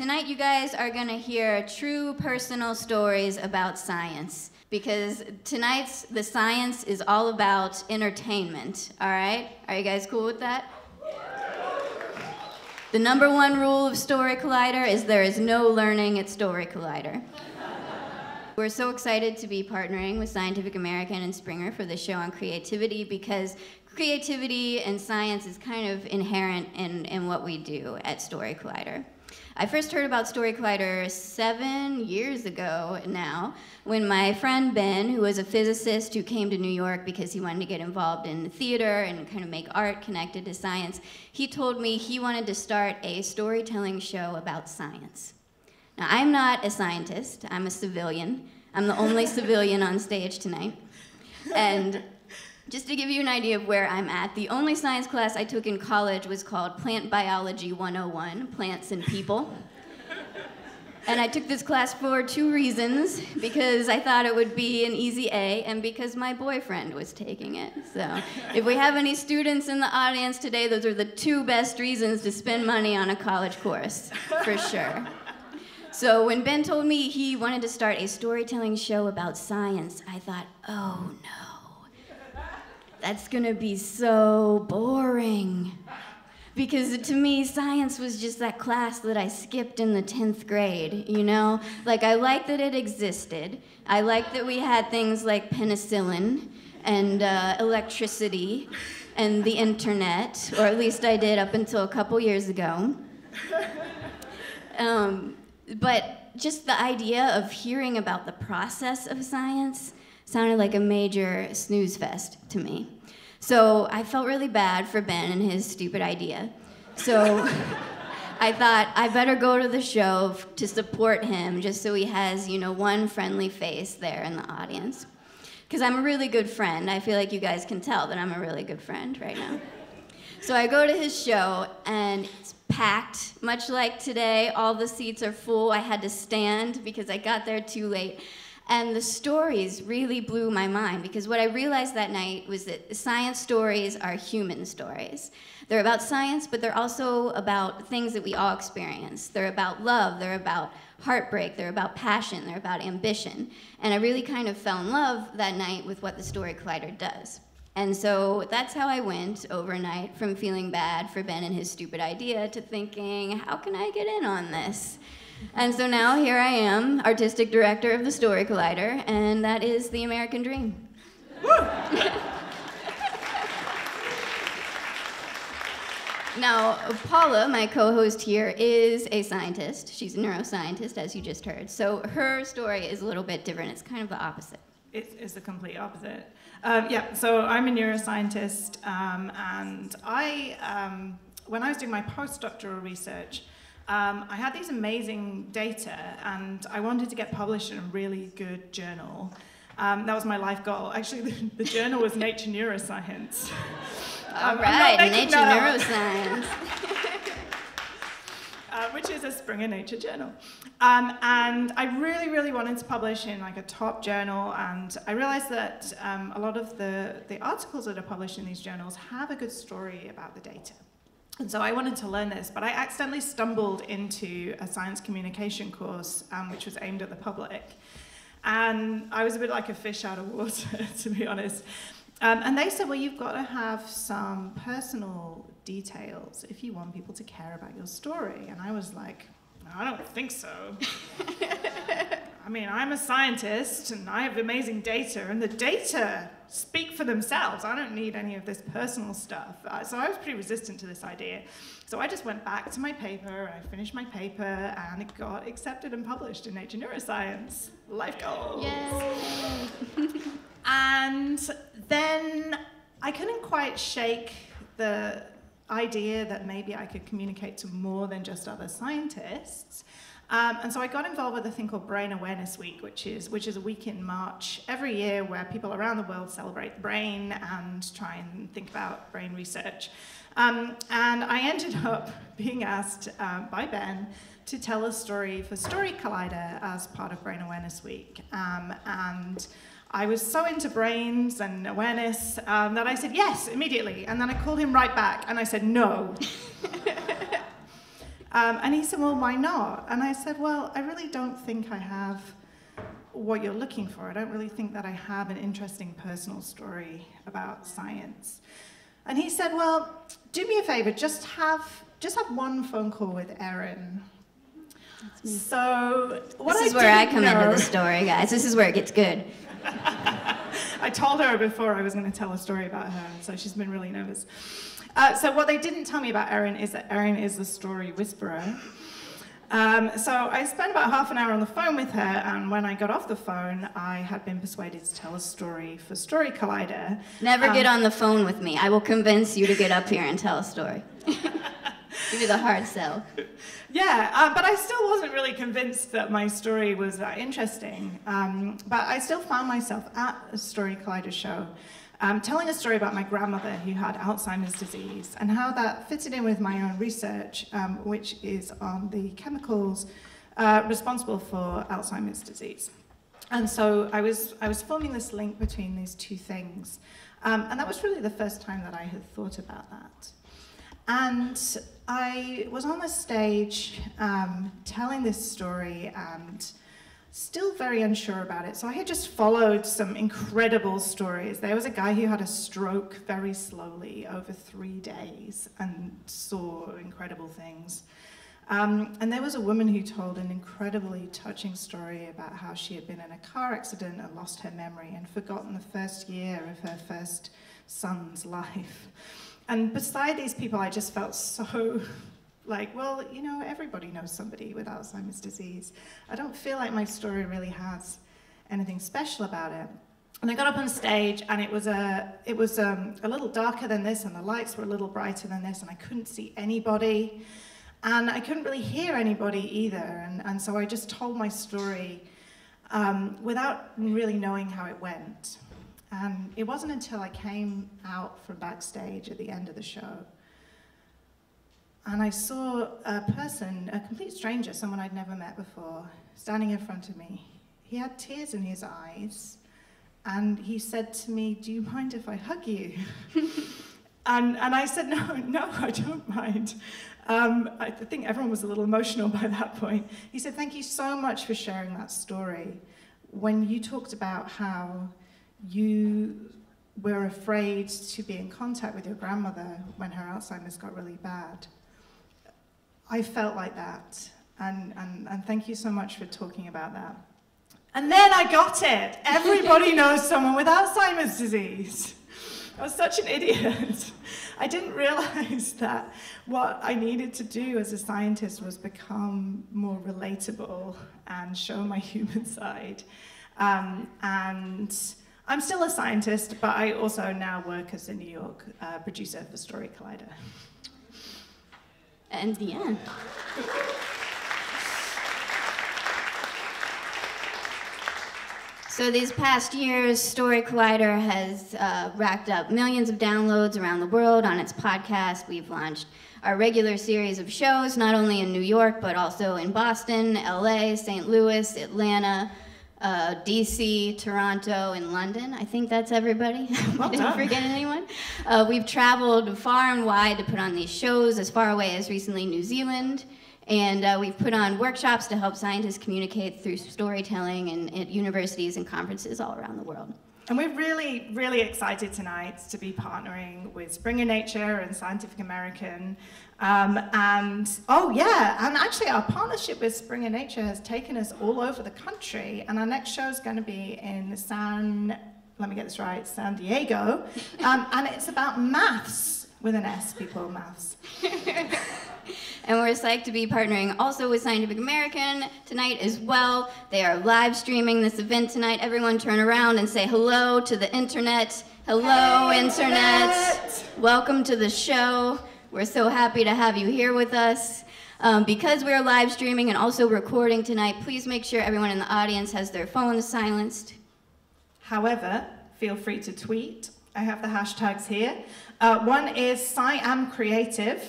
Tonight you guys are gonna hear true personal stories about science, because tonight's The Science is all about entertainment, all right? Are you guys cool with that? The #1 rule of Story Collider is there is no learning at Story Collider. We're so excited to be partnering with Scientific American and Springer for this show on creativity, because creativity and science is kind of inherent in what we do at Story Collider. I first heard about Story Collider 7 years ago now, when my friend Ben, who was a physicist who came to New York because he wanted to get involved in theater and kind of make art connected to science, he told me he wanted to start a storytelling show about science. Now, I'm not a scientist, I'm a civilian. I'm the only civilian on stage tonight. And just to give you an idea of where I'm at, the only science class I took in college was called Plant Biology 101, Plants and People. And I took this class for 2 reasons, because I thought it would be an easy A, and because my boyfriend was taking it. So if we have any students in the audience today, those are the 2 best reasons to spend money on a college course, for sure. So when Ben told me he wanted to start a storytelling show about science, I thought, oh no, that's gonna be so boring. Because to me, science was just that class that I skipped in the 10th grade, you know? Like, I liked that it existed. I liked that we had things like penicillin and electricity and the internet, or at least I did up until a couple years ago. But just the idea of hearing about the process of science sounded like a major snooze fest to me. So I felt really bad for Ben and his stupid idea. So I thought I better go to the show to support him, just so he has, you know, one friendly face there in the audience. Because I'm a really good friend. I feel like you guys can tell that I'm a really good friend right now. So I go to his show, and it's packed, much like today. All the seats are full. I had to stand because I got there too late. And the stories really blew my mind, because what I realized that night was that science stories are human stories. They're about science, but they're also about things that we all experience. They're about love, they're about heartbreak, they're about passion, they're about ambition. And I really kind of fell in love that night with what the Story Collider does. And so that's how I went overnight, from feeling bad for Ben and his stupid idea to thinking, how can I get in on this? And so now here I am, artistic director of the Story Collider, and that is the American dream. Now, Paula, my co-host here, is a scientist. She's a neuroscientist, as you just heard. So her story is a little bit different. It's kind of the opposite. It's the complete opposite. Yeah, so I'm a neuroscientist, and when I was doing my postdoctoral research, I had these amazing data, and I wanted to get published in a really good journal. That was my life goal. Actually, the journal was Nature Neuroscience. All right, Nature Neuroscience. Which is a Springer Nature journal. And I really, really wanted to publish in like a top journal, and I realized that a lot of the articles that are published in these journals have a good story about the data. And so I wanted to learn this, but I accidentally stumbled into a science communication course, which was aimed at the public. And I was a bit like a fish out of water, to be honest. And they said, well, you've got to have some personal details if you want people to care about your story. And I was like, I don't think so. I mean, I'm a scientist, and I have amazing data, and the data speak for themselves. I don't need any of this personal stuff. So I was pretty resistant to this idea. So I just went back to my paper, I finished my paper, and it got accepted and published in Nature Neuroscience. Life goals. Yay. And then I couldn't quite shake the idea that maybe I could communicate to more than just other scientists. And so I got involved with a thing called Brain Awareness Week, which is a week in March every year where people around the world celebrate the brain and try and think about brain research. And I ended up being asked by Ben to tell a story for Story Collider as part of Brain Awareness Week. And I was so into brains and awareness that I said yes immediately. And then I called him right back and I said no. And he said, well, why not? And I said, well, I really don't think I have what you're looking for. I don't really think that I have an interesting personal story about science. And he said, well, do me a favor, just have one phone call with Erin. So this is where I come into the story, guys. This is where it gets good. I told her before I was going to tell a story about her, so she's been really nervous. So what they didn't tell me about Erin is that Erin is the story whisperer. So I spent about half an hour on the phone with her, and when I got off the phone, I had been persuaded to tell a story for Story Collider. Never get on the phone with me. I will convince you to get up here and tell a story. Give you the hard sell. Yeah, but I still wasn't really convinced that my story was that interesting. But I still found myself at a Story Collider show telling a story about my grandmother who had Alzheimer's disease and how that fitted in with my own research, which is on the chemicals responsible for Alzheimer's disease. And so I was forming this link between these two things. And that was really the first time that I had thought about that. And I was on the stage telling this story and still very unsure about it. So I had just followed some incredible stories. There was a guy who had a stroke very slowly over 3 days and saw incredible things. And there was a woman who told an incredibly touching story about how she had been in a car accident and lost her memory and forgotten the first year of her first son's life. And beside these people, I just felt so like, well, you know, everybody knows somebody with Alzheimer's disease. I don't feel like my story really has anything special about it. And I got up on stage, and it was a little darker than this, and the lights were a little brighter than this, and I couldn't see anybody, and I couldn't really hear anybody either. And so I just told my story without really knowing how it went. And it wasn't until I came out from backstage at the end of the show and I saw a person, a complete stranger, someone I'd never met before, standing in front of me. He had tears in his eyes, and he said to me, "Do you mind if I hug you?" and I said, no, I don't mind. I think everyone was a little emotional by that point. He said, "Thank you so much for sharing that story. When you talked about how you were afraid to be in contact with your grandmother when her Alzheimer's got really bad, I felt like that, and thank you so much for talking about that." And then I got it. Everybody knows someone with Alzheimer's disease. I was such an idiot. I didn't realize that what I needed to do as a scientist was become more relatable and show my human side. And I'm still a scientist, but I also now work as a New York producer for Story Collider. And yeah. So these past years, Story Collider has racked up millions of downloads around the world on its podcast. We've launched our regular series of shows, not only in New York, but also in Boston, LA, St. Louis, Atlanta, DC, Toronto, and London. I think that's everybody. I didn't forget anyone. We've traveled far and wide to put on these shows, as far away as recently New Zealand. And we've put on workshops to help scientists communicate through storytelling at universities and conferences all around the world. And we're really, really excited tonight to be partnering with Springer Nature and Scientific American. And actually our partnership with Springer Nature has taken us all over the country. And our next show is going to be in San Diego. And it's about maths, with an S, people, maths. And we're psyched to be partnering also with Scientific American tonight as well. They are live streaming this event tonight. Everyone turn around and say hello to the internet. Hello, hey, internet. Welcome to the show. We're so happy to have you here with us. Because we're live streaming and also recording tonight, please make sure everyone in the audience has their phones silenced. However, feel free to tweet. I have the hashtags here. One is SciAmCreative.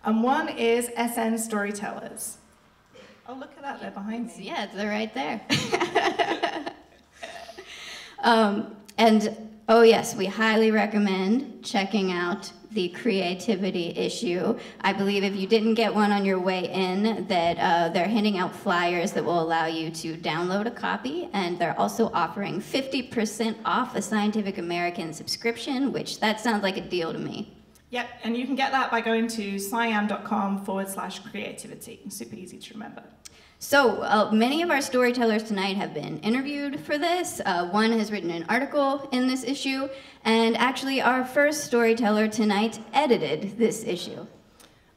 And one is SN Storytellers. Oh, look at that, they're behind me. Yeah, they're right there. And, oh yes, we highly recommend checking out the creativity issue. I believe if you didn't get one on your way in, that they're handing out flyers that will allow you to download a copy, and they're also offering 50% off a Scientific American subscription, which that sounds like a deal to me. Yep, and you can get that by going to sciam.com/creativity. Super easy to remember. So many of our storytellers tonight have been interviewed for this. One has written an article in this issue, and actually our first storyteller tonight edited this issue.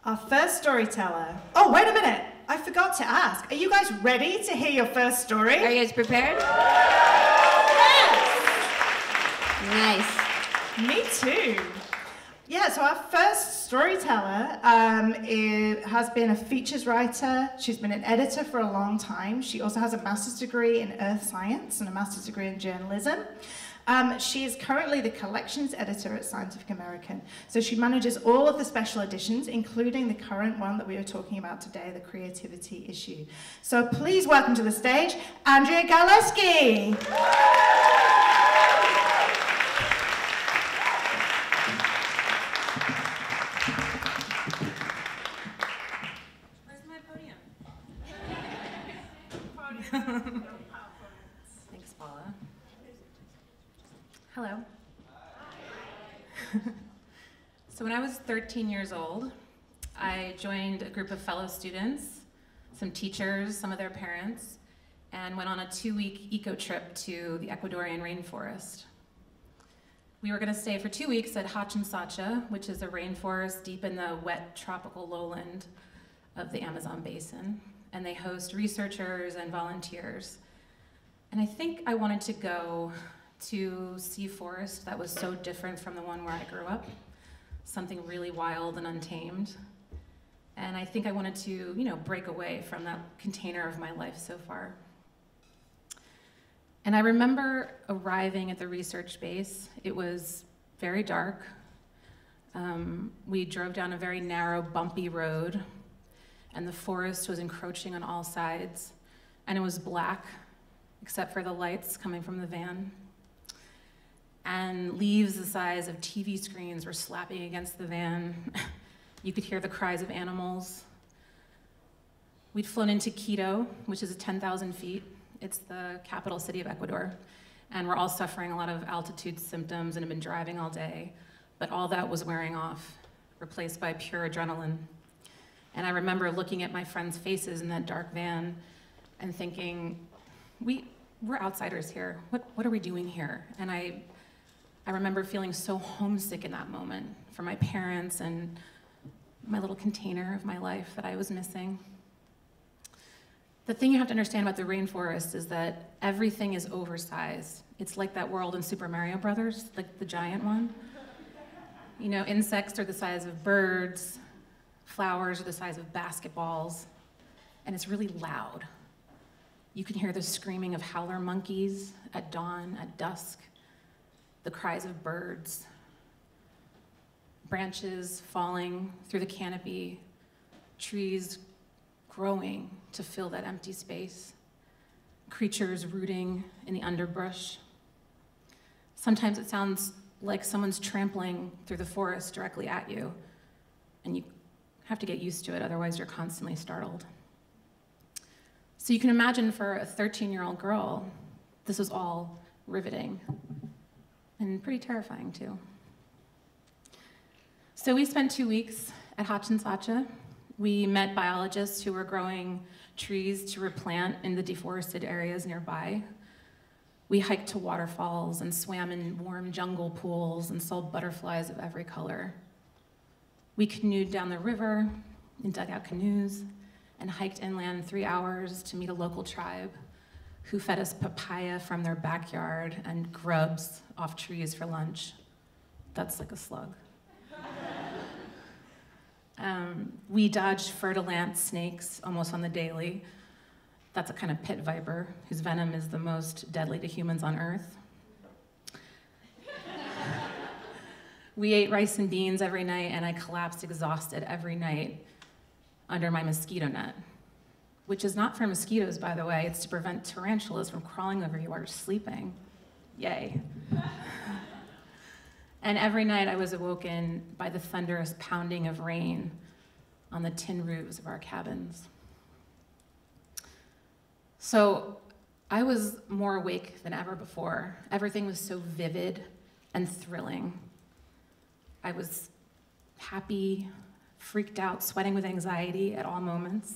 Our first storyteller. Oh, wait a minute. I forgot to ask. Are you guys ready to hear your first story? Are you guys prepared? Yes! Nice. Me too. Yeah, so our first storyteller has been a features writer. She's been an editor for a long time. She also has a master's degree in earth science and a master's degree in journalism. She is currently the collections editor at Scientific American. So she manages all of the special editions, including the current one that we are talking about today, the creativity issue. So please welcome to the stage, Andrea Galeski. Thanks, Paula. Hello. So when I was 13 years old, I joined a group of fellow students, some teachers, some of their parents, and went on a 2-week eco trip to the Ecuadorian rainforest. We were going to stay for 2 weeks at Hachinsacha, which is a rainforest deep in the wet tropical lowland of the Amazon basin. And they host researchers and volunteers. And I think I wanted to go to see a forest that was so different from the one where I grew up, something really wild and untamed. And I think I wanted to, break away from that container of my life so far. And I remember arriving at the research base. It was very dark. We drove down a very narrow, bumpy road, and the forest was encroaching on all sides, and it was black, except for the lights coming from the van. And leaves the size of TV screens were slapping against the van. You could hear the cries of animals. We'd flown into Quito, which is at 10,000 feet. It's the capital city of Ecuador. And we're all suffering a lot of altitude symptoms and have been driving all day. But all that was wearing off, replaced by pure adrenaline. And I remember looking at my friends' faces in that dark van and thinking, we're outsiders here. What are we doing here? And I remember feeling so homesick in that moment for my parents and my little container of my life that I was missing. The thing you have to understand about the rainforest is that everything is oversized. It's like that world in Super Mario Brothers, like the giant one. Insects are the size of birds. Flowers are the size of basketballs, and it's really loud. You can hear the screaming of howler monkeys at dawn, at dusk, the cries of birds, branches falling through the canopy, trees growing to fill that empty space, creatures rooting in the underbrush. Sometimes it sounds like someone's trampling through the forest directly at you, and you have to get used to it, otherwise you're constantly startled. So you can imagine for a 13-year-old girl, this was all riveting and pretty terrifying too. So we spent 2 weeks at Hachinsacha. We met biologists who were growing trees to replant in the deforested areas nearby. We hiked to waterfalls and swam in warm jungle pools and saw butterflies of every color. We canoed down the river and dug out canoes and hiked inland 3 hours to meet a local tribe who fed us papaya from their backyard and grubs off trees for lunch. That's like a slug. We dodged fertilant snakes almost on the daily. That's a kind of pit viper whose venom is the most deadly to humans on Earth. We ate rice and beans every night, and I collapsed exhausted every night under my mosquito net, which is not for mosquitoes, by the way. It's to prevent tarantulas from crawling over you while you're sleeping. Yay. And every night I was awoken by the thunderous pounding of rain on the tin roofs of our cabins. So I was more awake than ever before. Everything was so vivid and thrilling. I was happy, freaked out, sweating with anxiety at all moments.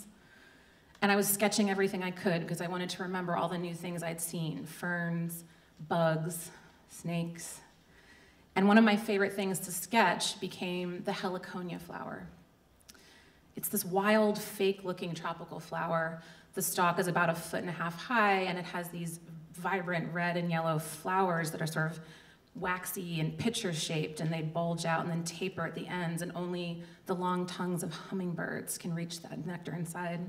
And I was sketching everything I could because I wanted to remember all the new things I'd seen: ferns, bugs, snakes. And one of my favorite things to sketch became the heliconia flower. It's this wild, fake-looking tropical flower. The stalk is about 1.5 feet high, and it has these vibrant red and yellow flowers that are sort of waxy and pitcher-shaped, and they bulge out and then taper at the ends, and only the long tongues of hummingbirds can reach that nectar inside.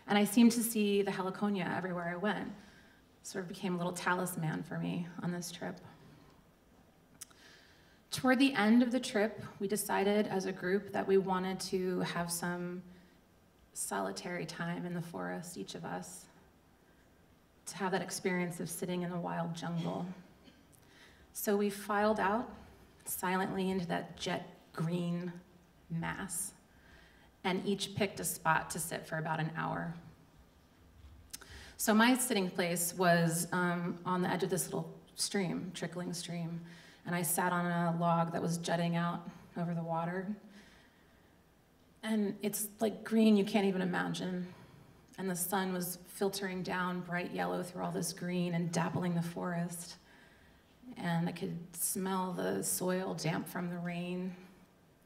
And I seemed to see the heliconia everywhere I went. It sort of became a little talisman for me on this trip. Toward the end of the trip, we decided as a group that we wanted to have some solitary time in the forest, each of us, to have that experience of sitting in a wild jungle. So we filed out silently into that jet green mass, and each picked a spot to sit for about an hour. So my sitting place was on the edge of this little stream, trickling stream, and I sat on a log that was jutting out over the water. And it's like green you can't even imagine. And the sun was filtering down bright yellow through all this green and dappling the forest. And I could smell the soil damp from the rain,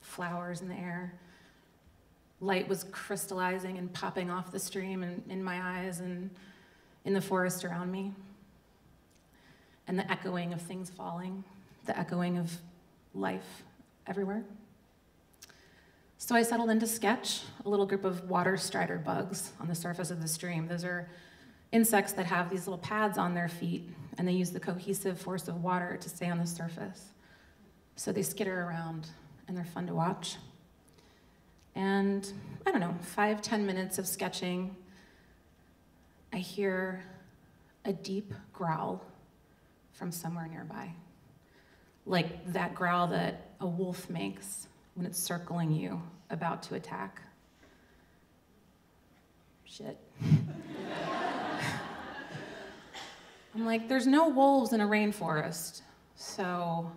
flowers in the air. Light was crystallizing and popping off the stream and in my eyes and in the forest around me. And the echoing of things falling, the echoing of life everywhere. So I settled in to sketch a little group of water strider bugs on the surface of the stream. Those are insects that have these little pads on their feet, and they use the cohesive force of water to stay on the surface. So they skitter around, and they're fun to watch. And I don't know, 5-10 minutes of sketching, I hear a deep growl from somewhere nearby. Like that growl that a wolf makes when it's circling you, about to attack. Shit. I'm like, there's no wolves in a rainforest, so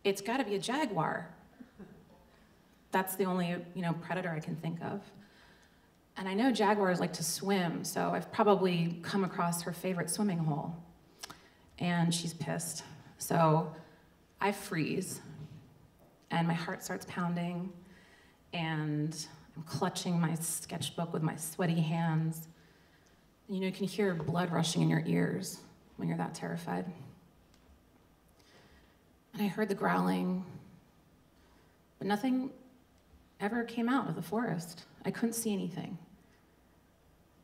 it's gotta be a jaguar. That's the only, predator I can think of. And I know jaguars like to swim, so I've probably come across her favorite swimming hole. And she's pissed. So I freeze, and my heart starts pounding, and I'm clutching my sketchbook with my sweaty hands. You can hear blood rushing in your ears when you're that terrified. And I heard the growling, but nothing ever came out of the forest. I couldn't see anything.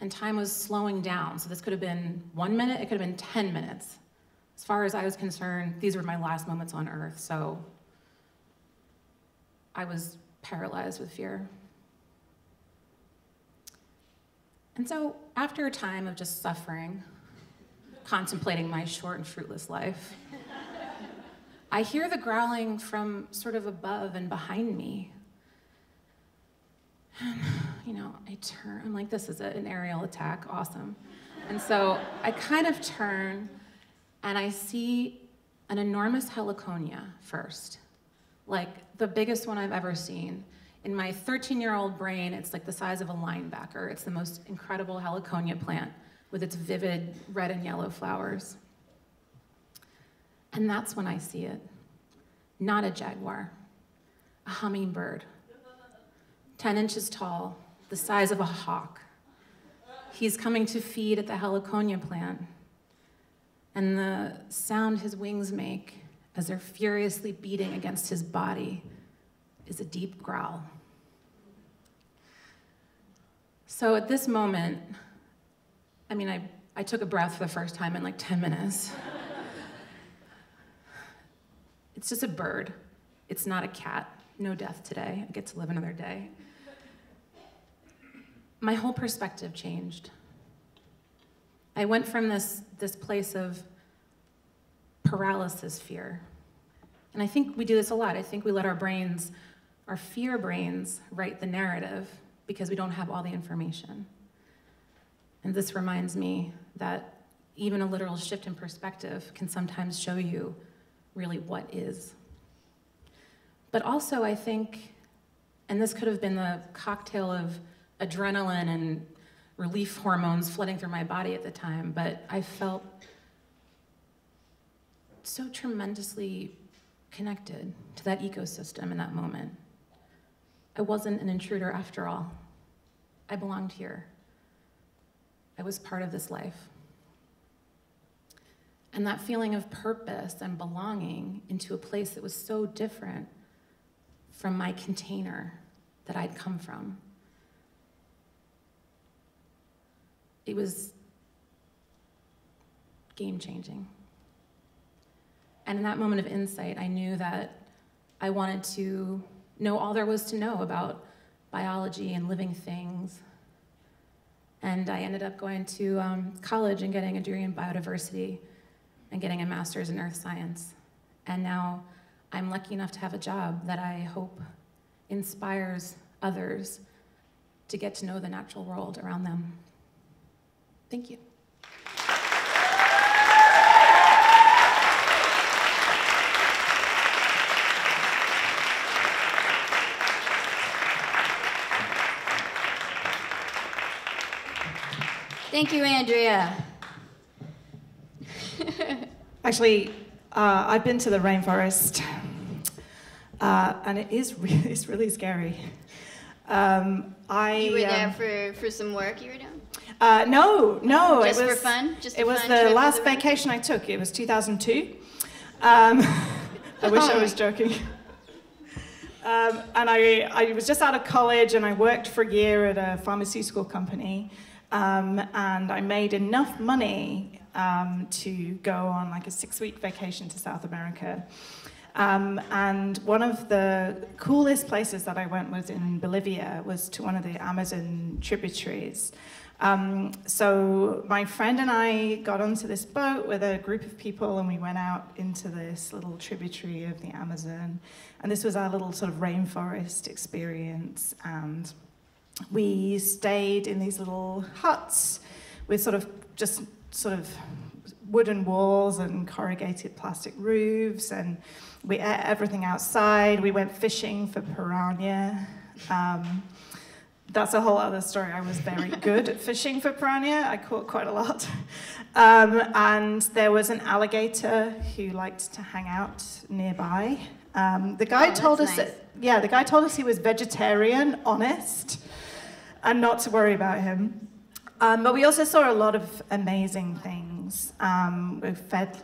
And time was slowing down, so this could have been 1 minute, it could have been 10 minutes. As far as I was concerned, these were my last moments on Earth, so I was paralyzed with fear. And so after a time of just suffering, contemplating my short and fruitless life, I hear the growling from sort of above and behind me. And, I turn, I'm like, this is an aerial attack, awesome. And so I kind of turn, and I see an enormous heliconia first, like the biggest one I've ever seen. In my 13-year-old brain, it's like the size of a linebacker. It's the most incredible heliconia plant with its vivid red and yellow flowers. And that's when I see it. Not a jaguar, a hummingbird, 10 inches tall, the size of a hawk. He's coming to feed at the heliconia plant. And the sound his wings make as they're furiously beating against his body is a deep growl. So at this moment, I took a breath for the first time in like 10 minutes. It's just a bird. It's not a cat. No death today. I get to live another day. My whole perspective changed. I went from this place of paralysis fear, And I think we do this a lot. I think we let our brains, our fear brains, write the narrative because we don't have all the information. And this reminds me that even a literal shift in perspective can sometimes show you really what is. But also, I think, and this could have been the cocktail of adrenaline and relief hormones flooding through my body at the time, but I felt so tremendously connected to that ecosystem in that moment. I wasn't an intruder after all. I belonged here. I was part of this life. And that feeling of purpose and belonging into a place that was so different from my container that I'd come from. It was game-changing. And in that moment of insight, I knew that I wanted to know all there was to know about biology and living things. And I ended up going to college and getting a degree in biodiversity and getting a master's in earth science. And now I'm lucky enough to have a job that I hope inspires others to get to know the natural world around them. Thank you. Thank you, Andrea. Actually, I've been to the rainforest, and it's really scary. You were there for some work you were doing? No. Just for fun? It was the last vacation I took. It was 2002. I wish I was joking. And I was just out of college, and I worked for a year at a pharmaceutical company. And I made enough money to go on like a 6-week vacation to South America. And one of the coolest places that I went was in Bolivia, was to one of the Amazon tributaries. So my friend and I got onto this boat with a group of people, and we went out into this little tributary of the Amazon. And this was our little sort of rainforest experience. And we stayed in these little huts with sort of wooden walls and corrugated plastic roofs, and we ate everything outside. We went fishing for piranha. That's a whole other story. I was very good at fishing for piranha. I caught quite a lot. And there was an alligator who liked to hang out nearby. The guy told us the guy told us he was vegetarian, honest, and not to worry about him. But we also saw a lot of amazing things. We fed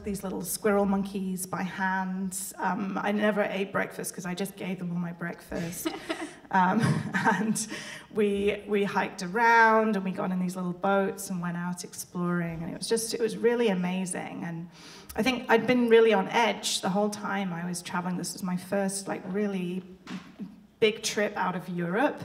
these little squirrel monkeys by hand. I never ate breakfast because I just gave them all my breakfast. And we hiked around, and we got in these little boats and went out exploring. And it was really amazing. And I think I'd been really on edge the whole time I was traveling. This was my first really big trip out of Europe.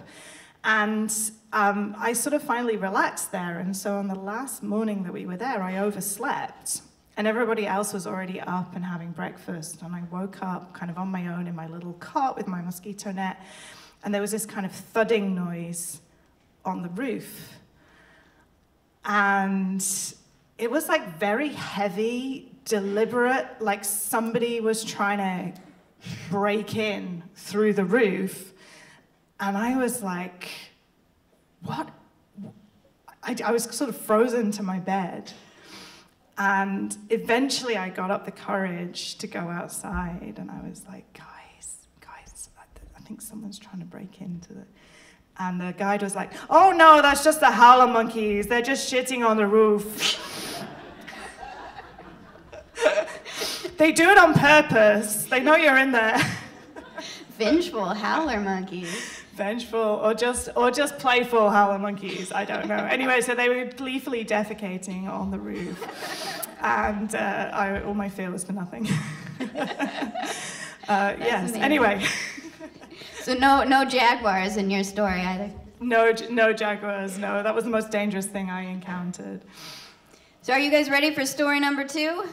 And I sort of finally relaxed there. And so on the last morning that we were there, I overslept. And everybody else was already up and having breakfast. And I woke up kind of on my own in my little cot with my mosquito net. And there was this kind of thudding noise on the roof. And it was like very heavy, deliberate, like somebody was trying to break in through the roof. And I was like, what? I was sort of frozen to my bed. And eventually I got up the courage to go outside, and I was like, guys, I think someone's trying to break into the... And the guide was like, oh no, that's just the howler monkeys. They're just shitting on the roof. They do it on purpose. They know you're in there. Vengeful howler monkeys. Vengeful, or just playful howler monkeys, I don't know. Anyway, so they were gleefully defecating on the roof. And all my fear was for nothing. Yes, amazing. Anyway. So no jaguars in your story either? No jaguars, no. That was the most dangerous thing I encountered. So are you guys ready for story number 2?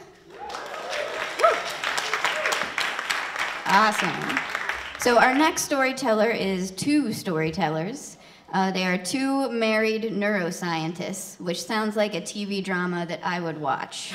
Awesome. So our next storyteller is two storytellers. They are two married neuroscientists, which sounds like a TV drama that I would watch.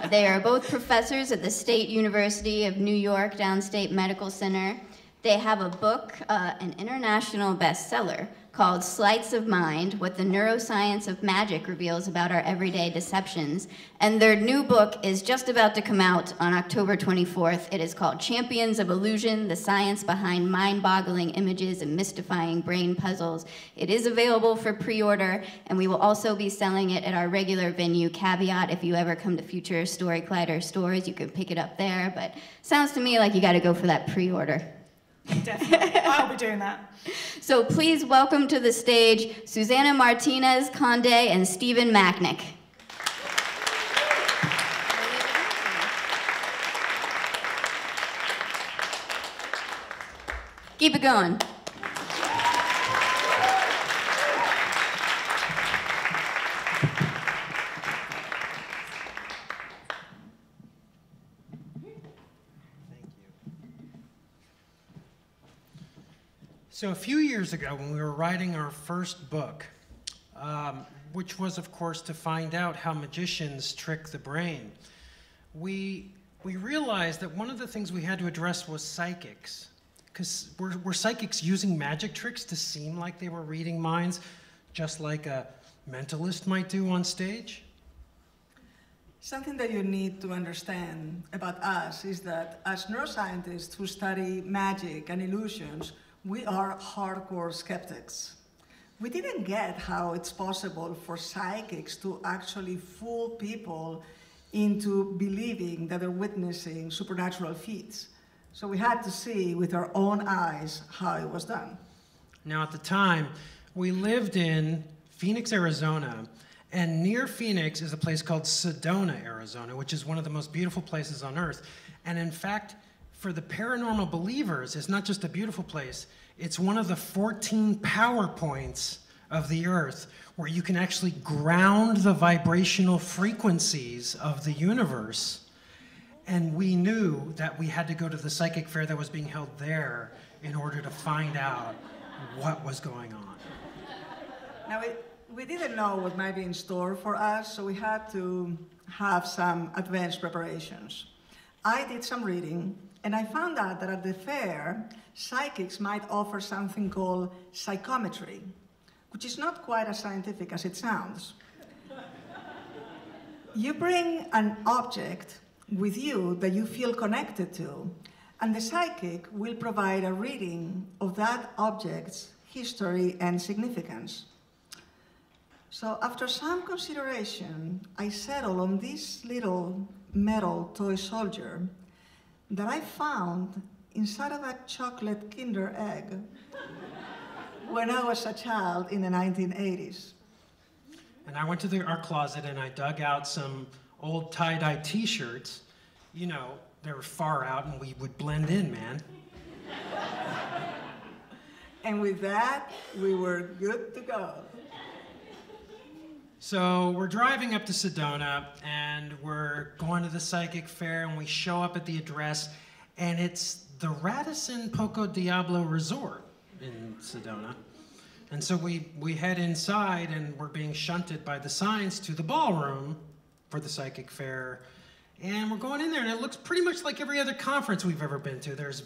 They are both professors at the State University of New York Downstate Medical Center. They have a book, an international bestseller, called Sleights of Mind, What the Neuroscience of Magic Reveals About Our Everyday Deceptions. And their new book is just about to come out on October 24th. It is called Champions of Illusion, The Science Behind Mind-Boggling Images and Mystifying Brain Puzzles. It is available for pre-order, and we will also be selling it at our regular venue, Caveat. If you ever come to future Story Collider stores, you can pick it up there, but sounds to me like you gotta go for that pre-order. Definitely. I'll be doing that. So please welcome to the stage Susanna Martinez Conde and Stephen Macknick. Keep it going. So a few years ago, when we were writing our first book, which was, of course, to find out how magicians trick the brain, we realized that one of the things we had to address was psychics. Because were psychics using magic tricks to seem like they were reading minds, just like a mentalist might do on stage? Something that you need to understand about us is that as neuroscientists who study magic and illusions, we are hardcore skeptics. We didn't get how it's possible for psychics to actually fool people into believing that they're witnessing supernatural feats. So we had to see with our own eyes how it was done. Now, at the time, we lived in Phoenix, Arizona, and near Phoenix is a place called Sedona, Arizona, which is one of the most beautiful places on earth. And in fact, for the paranormal believers, it's not just a beautiful place, it's one of the 14 power points of the earth where you can actually ground the vibrational frequencies of the universe. And we knew that we had to go to the psychic fair that was being held there in order to find out what was going on. Now, we didn't know what might be in store for us, so we had to have some advanced preparations. I did some reading, and I found out that at the fair, psychics might offer something called psychometry, which is not quite as scientific as it sounds. You bring an object with you that you feel connected to, and the psychic will provide a reading of that object's history and significance. So after some consideration, I settled on this little metal toy soldier that I found inside of a chocolate Kinder egg when I was a child in the 1980s. And I went to our closet and I dug out some old tie-dye t-shirts. You know, they were far out and we would blend in, man. And with that, we were good to go. So we're driving up to Sedona and we're going to the psychic fair and we show up at the address and it's the Radisson Poco Diablo Resort in Sedona. And so we head inside and we're being shunted by the signs to the ballroom for the psychic fair. And we're going in there and it looks pretty much like every other conference we've ever been to. There's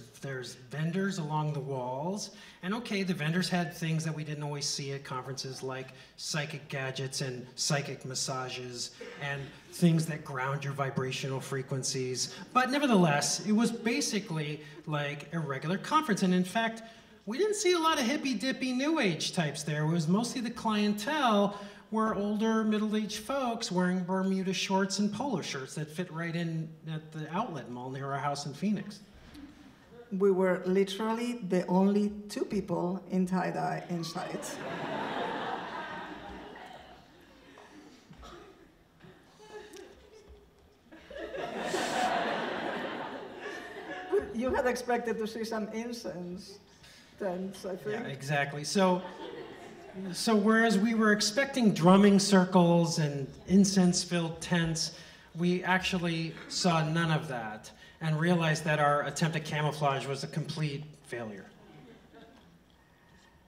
vendors along the walls. And okay, the vendors had things that we didn't always see at conferences like psychic gadgets and psychic massages and things that ground your vibrational frequencies. But nevertheless, it was basically like a regular conference. And in fact, we didn't see a lot of hippy-dippy new age types there. It was mostly the clientele were older middle-aged folks wearing Bermuda shorts and polo shirts that fit right in at the outlet mall near our house in Phoenix. We were literally the only two people in tie-dye inside. You had expected to see some incense tents, I think. Yeah, exactly. So whereas we were expecting drumming circles and incense-filled tents, we actually saw none of that. and realized that our attempt at camouflage was a complete failure.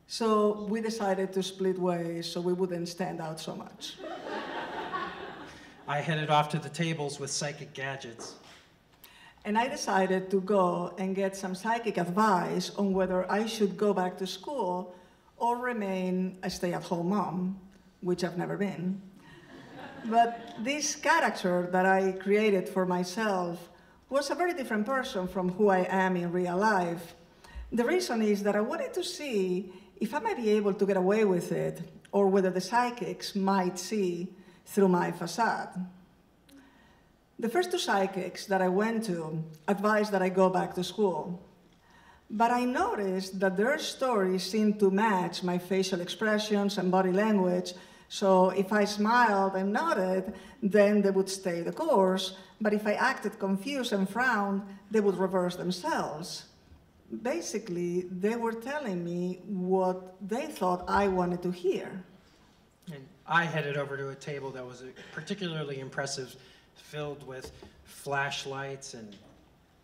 So we decided to split ways so we wouldn't stand out so much. I headed off to the tables with psychic gadgets. And I decided to go and get some psychic advice on whether I should go back to school or remain a stay-at-home mom, which I've never been. But this character that I created for myself was a very different person from who I am in real life. The reason is that I wanted to see if I might be able to get away with it, or whether the psychics might see through my facade. The first two psychics that I went to advised that I go back to school. But I noticed that their stories seemed to match my facial expressions and body language, so if I smiled and nodded, then they would stay the course, but if I acted confused and frowned, they would reverse themselves. Basically, they were telling me what they thought I wanted to hear. And I headed over to a table that was particularly impressive, filled with flashlights and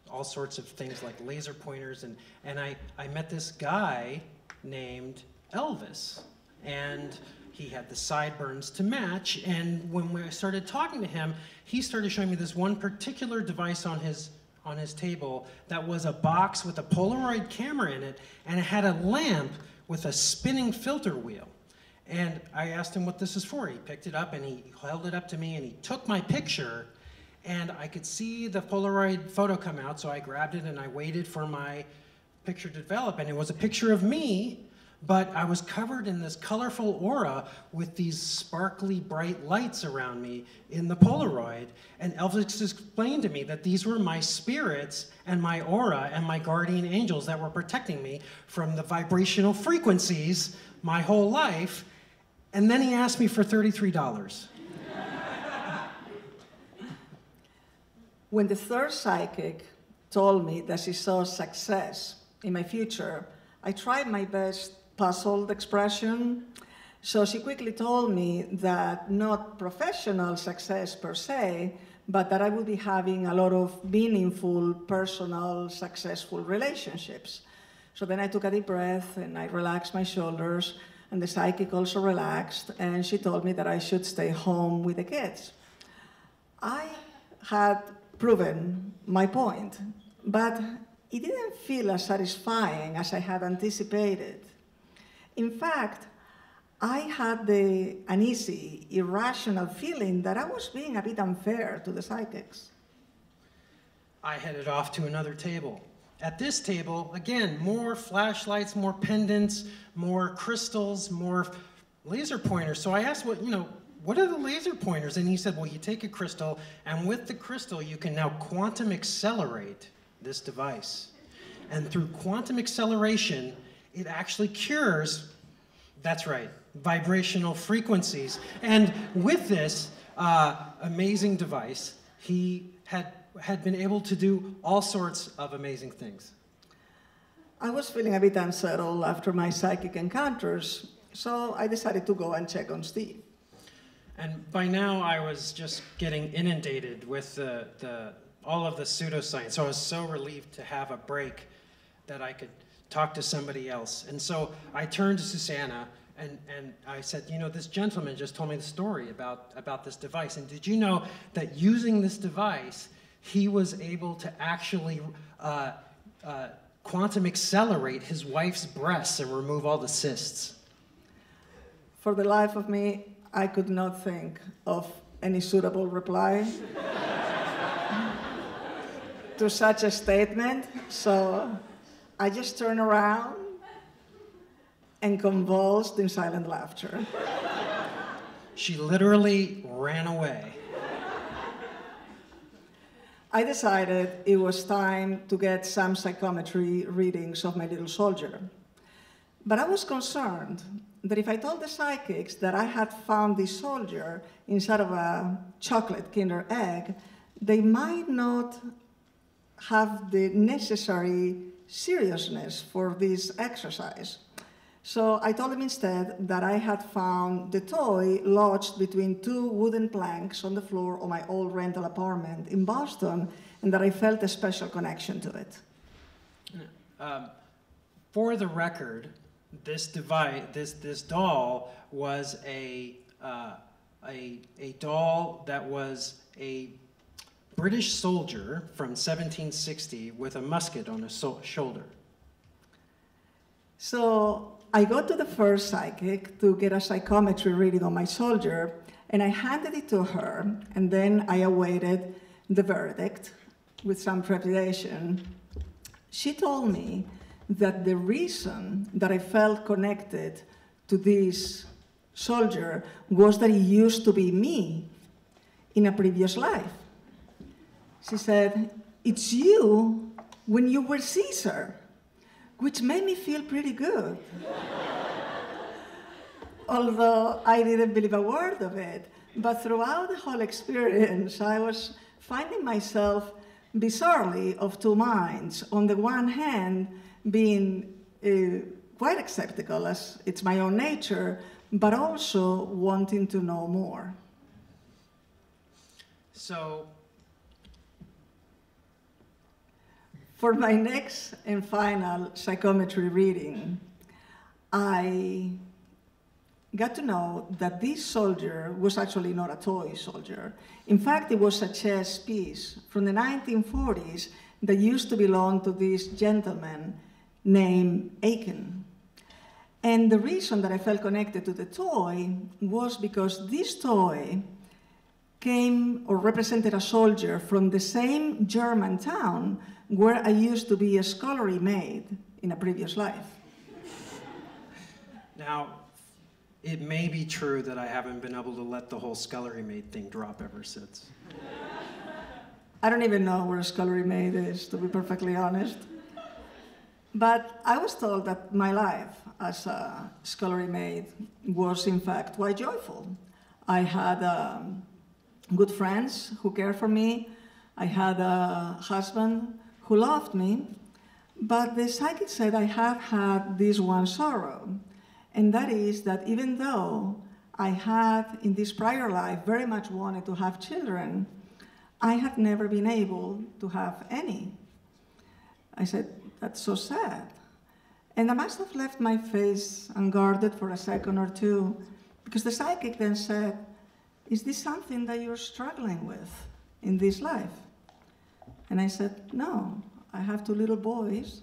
all sorts of things like laser pointers. And I met this guy named Elvis. And he had the sideburns to match. And when we started talking to him, he started showing me this one particular device on his table that was a box with a Polaroid camera in it, and it had a lamp with a spinning filter wheel. And I asked him what this is for. He picked it up and he held it up to me and he took my picture, and I could see the Polaroid photo come out, so I grabbed it and I waited for my picture to develop, and it was a picture of me, but I was covered in this colorful aura with these sparkly bright lights around me in the Polaroid. And Elvis explained to me that these were my spirits and my aura and my guardian angels that were protecting me from the vibrational frequencies my whole life. And then he asked me for $33. When the third psychic told me that she saw success in my future, I tried my best puzzled expression. So she quickly told me that not professional success per se, but that I would be having a lot of meaningful, personal, successful relationships. So then I took a deep breath and I relaxed my shoulders, and the psychic also relaxed, and she told me that I should stay home with the kids. I had proven my point, but it didn't feel as satisfying as I had anticipated. In fact, I had the uneasy, irrational feeling that I was being a bit unfair to the psychics. I headed off to another table. At this table, again, more flashlights, more pendants, more crystals, more laser pointers. So I asked, what are the laser pointers? And he said, well, you take a crystal, and with the crystal, you can now quantum accelerate this device. And through quantum acceleration, it actually cures, that's right, vibrational frequencies. And with this amazing device, he had been able to do all sorts of amazing things. I was feeling a bit unsettled after my psychic encounters, so I decided to go and check on Steve. And by now, I was just getting inundated with all of the pseudoscience. So I was so relieved to have a break that I could talk to somebody else. And so I turned to Susanna and I said, this gentleman just told me the story about this device. And did you know that using this device, he was able to actually quantum accelerate his wife's breasts and remove all the cysts? For the life of me, I could not think of any suitable reply to such a statement, so I just turned around and convulsed in silent laughter. She literally ran away. I decided it was time to get some psychometry readings of my little soldier. But I was concerned that if I told the psychics that I had found this soldier inside of a chocolate Kinder egg, they might not have the necessary seriousness for this exercise. So I told him instead that I had found the toy lodged between two wooden planks on the floor of my old rental apartment in Boston, and that I felt a special connection to it. For the record, this device, this doll was a doll that was a British soldier from 1760 with a musket on his shoulder. So I go to the first psychic to get a psychometry reading on my soldier, and I handed it to her, and then I awaited the verdict with some trepidation. She told me that the reason that I felt connected to this soldier was that he used to be me in a previous life. She said, "It's you when you were Caesar," which made me feel pretty good. Although I didn't believe a word of it. But throughout the whole experience, I was finding myself bizarrely of two minds. On the one hand, being quite skeptical, as it's my own nature, but also wanting to know more. So, for my next and final psychometry reading, I got to know that this soldier was actually not a toy soldier. In fact, it was a chess piece from the 1940s that used to belong to this gentleman named Aiken. And the reason that I felt connected to the toy was because this toy came or represented a soldier from the same German town where I used to be a scullery maid in a previous life. Now, it may be true that I haven't been able to let the whole scullery maid thing drop ever since. I don't even know where a scullery maid is, to be perfectly honest. But I was told that my life as a scullery maid was, in fact, quite joyful. I had good friends who cared for me. I had a husband who loved me. But the psychic said I have had this one sorrow, and that is that even though I had, in this prior life, very much wanted to have children, I have never been able to have any. I said, that's so sad. And I must have left my face unguarded for a second or two, because the psychic then said, is this something that you're struggling with in this life? And I said, no, I have two little boys.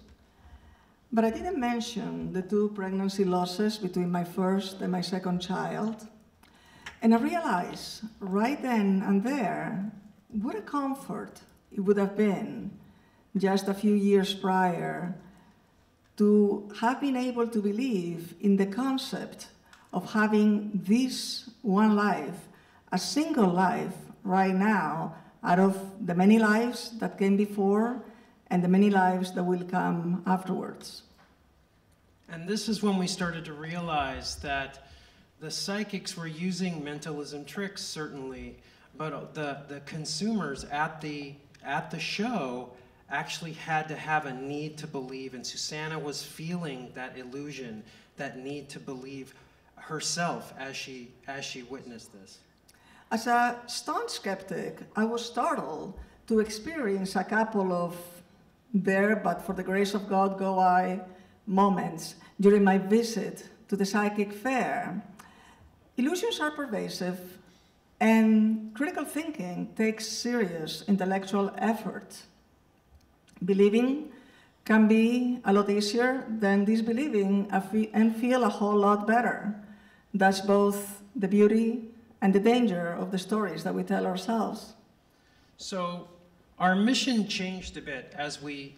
But I didn't mention the two pregnancy losses between my first and my second child. And I realized right then and there what a comfort it would have been just a few years prior to have been able to believe in the concept of having this one life, a single life right now, out of the many lives that came before and the many lives that will come afterwards. And this is when we started to realize that the psychics were using mentalism tricks, certainly, but the consumers at the show actually had to have a need to believe, and Susanna was feeling that illusion, that need to believe herself as she witnessed this. As a staunch skeptic, I was startled to experience a couple of there, but for the grace of God go I moments during my visit to the psychic fair. Illusions are pervasive, and critical thinking takes serious intellectual effort. Believing can be a lot easier than disbelieving and feel a whole lot better. That's both the beauty and the danger of the stories that we tell ourselves. So our mission changed a bit as we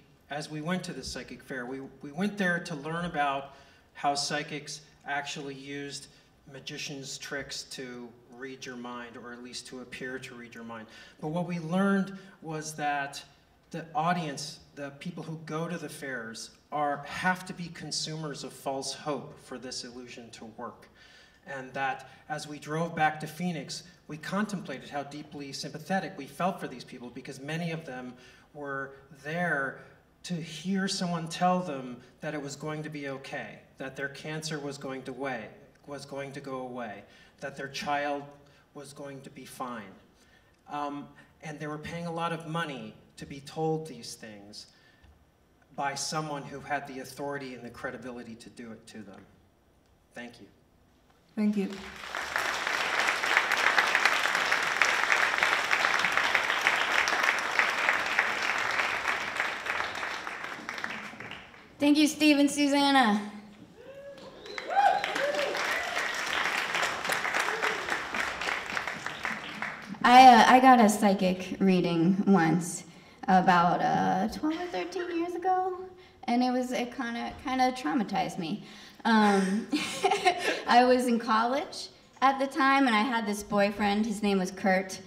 went to the psychic fair. We went there to learn about how psychics actually used magicians' tricks to read your mind, or at least to appear to read your mind. But what we learned was that the audience, the people who go to the fairs, have to be consumers of false hope for this illusion to work. And that as we drove back to Phoenix, we contemplated how deeply sympathetic we felt for these people, because many of them were there to hear someone tell them that it was going to be okay, that their cancer was going to go away, that their child was going to be fine. And they were paying a lot of money to be told these things by someone who had the authority and the credibility to do it to them. Thank you. Thank you. Thank you, Steve and Susanna. I got a psychic reading once about 12 or 13 years ago, and it kind of traumatized me. I was in college at the time, and I had this boyfriend. His name was Kurt.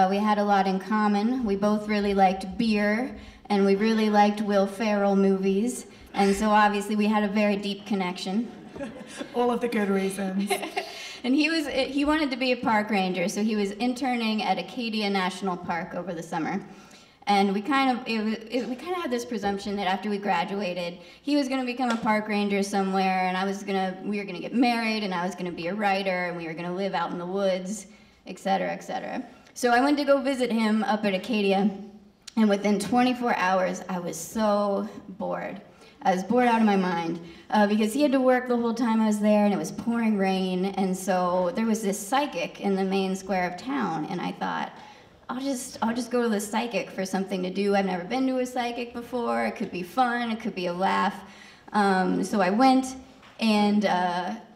We had a lot in common. We both really liked beer, and we really liked Will Ferrell movies, and so obviously we had a very deep connection. All of the good reasons. And he wanted to be a park ranger, so he was interning at Acadia National Park over the summer. And we kind of had this presumption that after we graduated, he was going to become a park ranger somewhere, and we were going to get married, and I was going to be a writer, and we were going to live out in the woods, et cetera, et cetera. So I went to go visit him up at Acadia, and within 24 hours, I was so bored. I was bored out of my mind because he had to work the whole time I was there, and it was pouring rain, and so there was this psychic in the main square of town, and I thought, I'll just go to the psychic for something to do. I've never been to a psychic before. It could be fun. It could be a laugh. So I went, and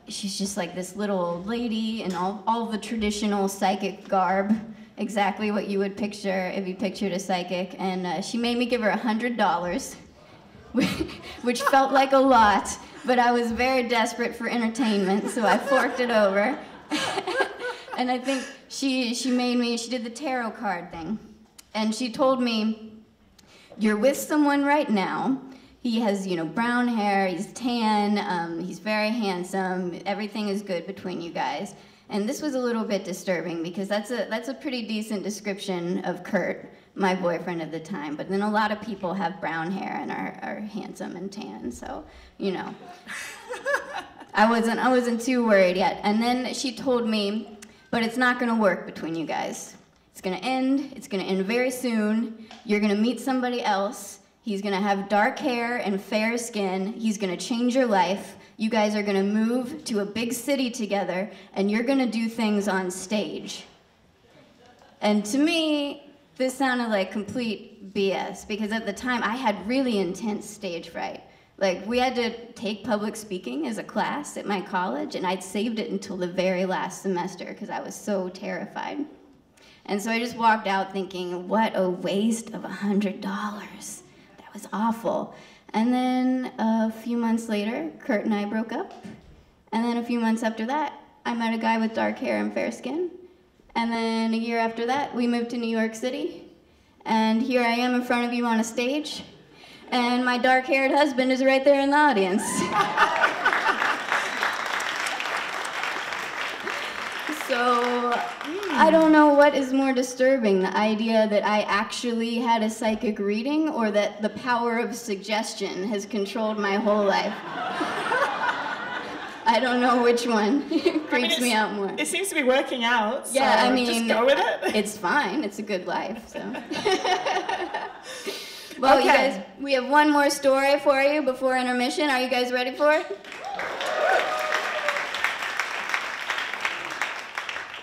she's just like this little old lady in all the traditional psychic garb, exactly what you would picture if you pictured a psychic. And she made me give her $100, which felt like a lot, but I was very desperate for entertainment, so I forked it over. And I think she did the tarot card thing. And she told me, you're with someone right now. He has, brown hair, he's tan, he's very handsome, everything is good between you guys. And this was a little bit disturbing because that's a pretty decent description of Kurt, my boyfriend at the time. But then a lot of people have brown hair and are handsome and tan, so, I wasn't too worried yet. And then she told me, but it's not going to work between you guys. It's going to end very soon. You're going to meet somebody else. He's going to have dark hair and fair skin. He's going to change your life. You guys are going to move to a big city together, and you're going to do things on stage. And to me, this sounded like complete BS, because at the time, I had really intense stage fright. Like, we had to take public speaking as a class at my college, and I'd saved it until the very last semester because I was so terrified. And so I just walked out thinking, what a waste of $100. That was awful. And then a few months later, Kurt and I broke up. And then a few months after that, I met a guy with dark hair and fair skin. And then a year after that, we moved to New York City. And here I am in front of you on a stage. And my dark-haired husband is right there in the audience. So I don't know what is more disturbing, the idea that I actually had a psychic reading or that the power of suggestion has controlled my whole life. I don't know which one creeps me out more. It seems to be working out, so yeah, just go with it. It's fine. It's a good life, so. Well, okay. You guys, we have one more story for you before intermission. Are you guys ready for it?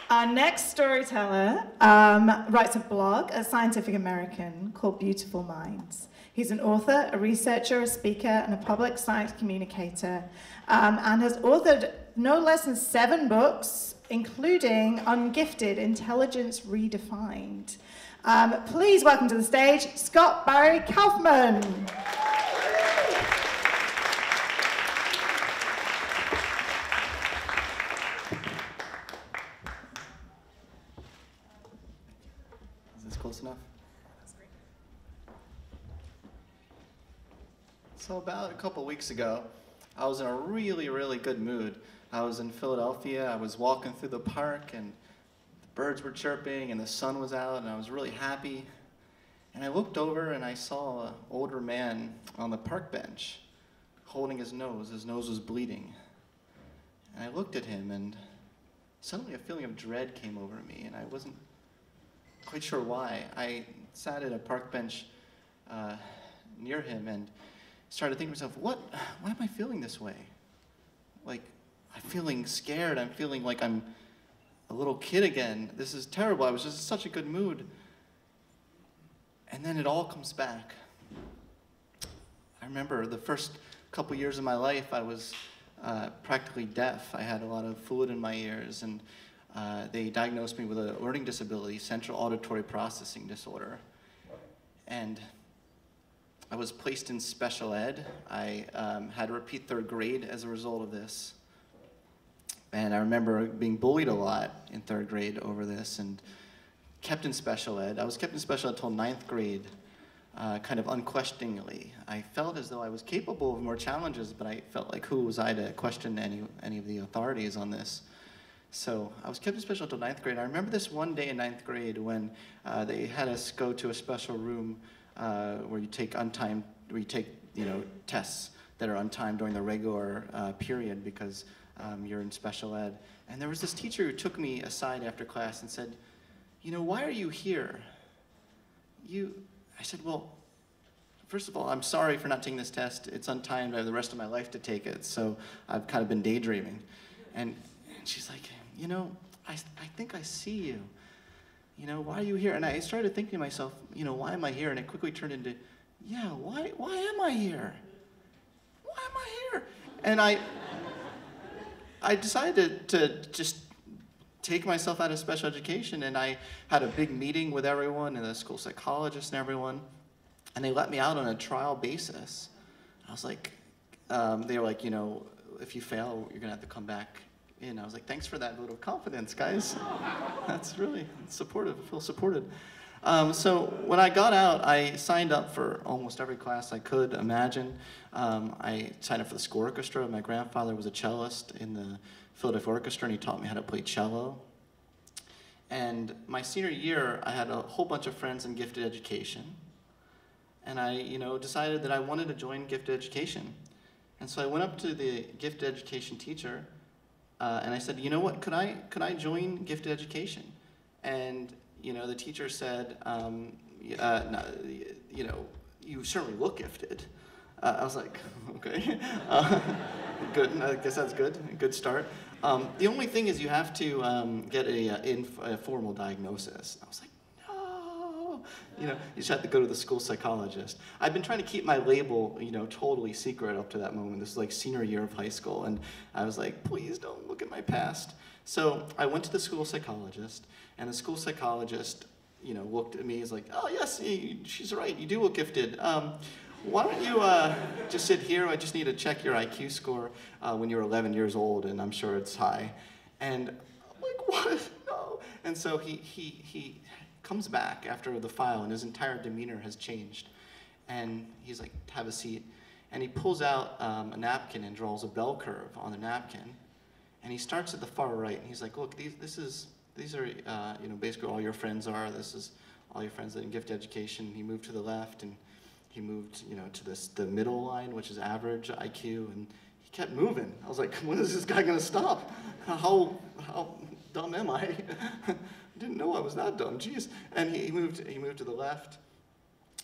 Our next storyteller writes a blog at Scientific American called Beautiful Minds. He's an author, a researcher, a speaker, and a public science communicator, and has authored no less than 7 books, including Ungifted, Intelligence Redefined. Please welcome to the stage, Scott Barry Kaufman. Is this close enough? So about a couple weeks ago, I was in a really, really good mood. I was in Philadelphia, I was walking through the park, and birds were chirping and the sun was out and I was really happy. And I looked over and I saw an older man on the park bench holding his nose. His nose was bleeding. And I looked at him, and suddenly a feeling of dread came over me, and I wasn't quite sure why. I sat at a park bench near him and started thinking to myself, why am I feeling this way? Like, I'm feeling scared. I'm feeling like I'm a little kid again. This is terrible. I was just in such a good mood. And then it all comes back. I remember the first couple years of my life, I was practically deaf. I had a lot of fluid in my ears, and they diagnosed me with a learning disability, central auditory processing disorder. And I was placed in special ed. I had to repeat 3rd grade as a result of this. And I remember being bullied a lot in 3rd grade over this and kept in special ed. I was kept in special ed until 9th grade, kind of unquestioningly. I felt as though I was capable of more challenges, but I felt like who was I to question any of the authorities on this? So I was kept in special ed until 9th grade. I remember this one day in 9th grade when they had us go to a special room where you take tests that are untimed during the regular period because you're in special ed. And there was this teacher who took me aside after class and said, why are you here? I said, well, first of all, I'm sorry for not taking this test. It's untimed. I have the rest of my life to take it, so I've kind of been daydreaming. And she's like, I think I see you. Why are you here? And I started thinking to myself, why am I here? And it quickly turned into, yeah, why am I here? Why am I here? And I decided to just take myself out of special education, and I had a big meeting with everyone and the school psychologist and everyone, and they let me out on a trial basis. I was like, they were like, if you fail, you're gonna have to come back in. I was like, thanks for that vote of confidence, guys. That's really supportive. I feel supported. So when I got out, I signed up for almost every class I could imagine. I signed up for the school orchestra. My grandfather was a cellist in the Philadelphia Orchestra, and he taught me how to play cello. And my senior year, I had a whole bunch of friends in gifted education. And I, decided that I wanted to join gifted education. And so I went up to the gifted education teacher, and I said, what, could I join gifted education? And, the teacher said, no, you certainly look gifted. I was like, okay, good, I guess that's good, a good start. The only thing is you have to get a formal diagnosis. I was like, no, you just have to go to the school psychologist. I've been trying to keep my label, totally secret up to that moment. This is like senior year of high school, and I was like, please don't look at my past. So I went to the school psychologist, and the school psychologist, looked at me, he's like, oh yes, she's right, you do look gifted. Why don't you just sit here? I just need to check your IQ score when you're 11 years old, and I'm sure it's high. And I'm like, what? No. And so he comes back after the file, and his entire demeanor has changed. And he's like, have a seat. And he pulls out a napkin and draws a bell curve on the napkin. And he starts at the far right, and he's like, look, these are basically all your friends are. This is all your friends that are in gifted education. He moved to the left, and he moved, to the middle line, which is average IQ, and he kept moving. I was like, when is this guy gonna stop? How dumb am I? I didn't know I was that dumb, jeez. And he moved to the left.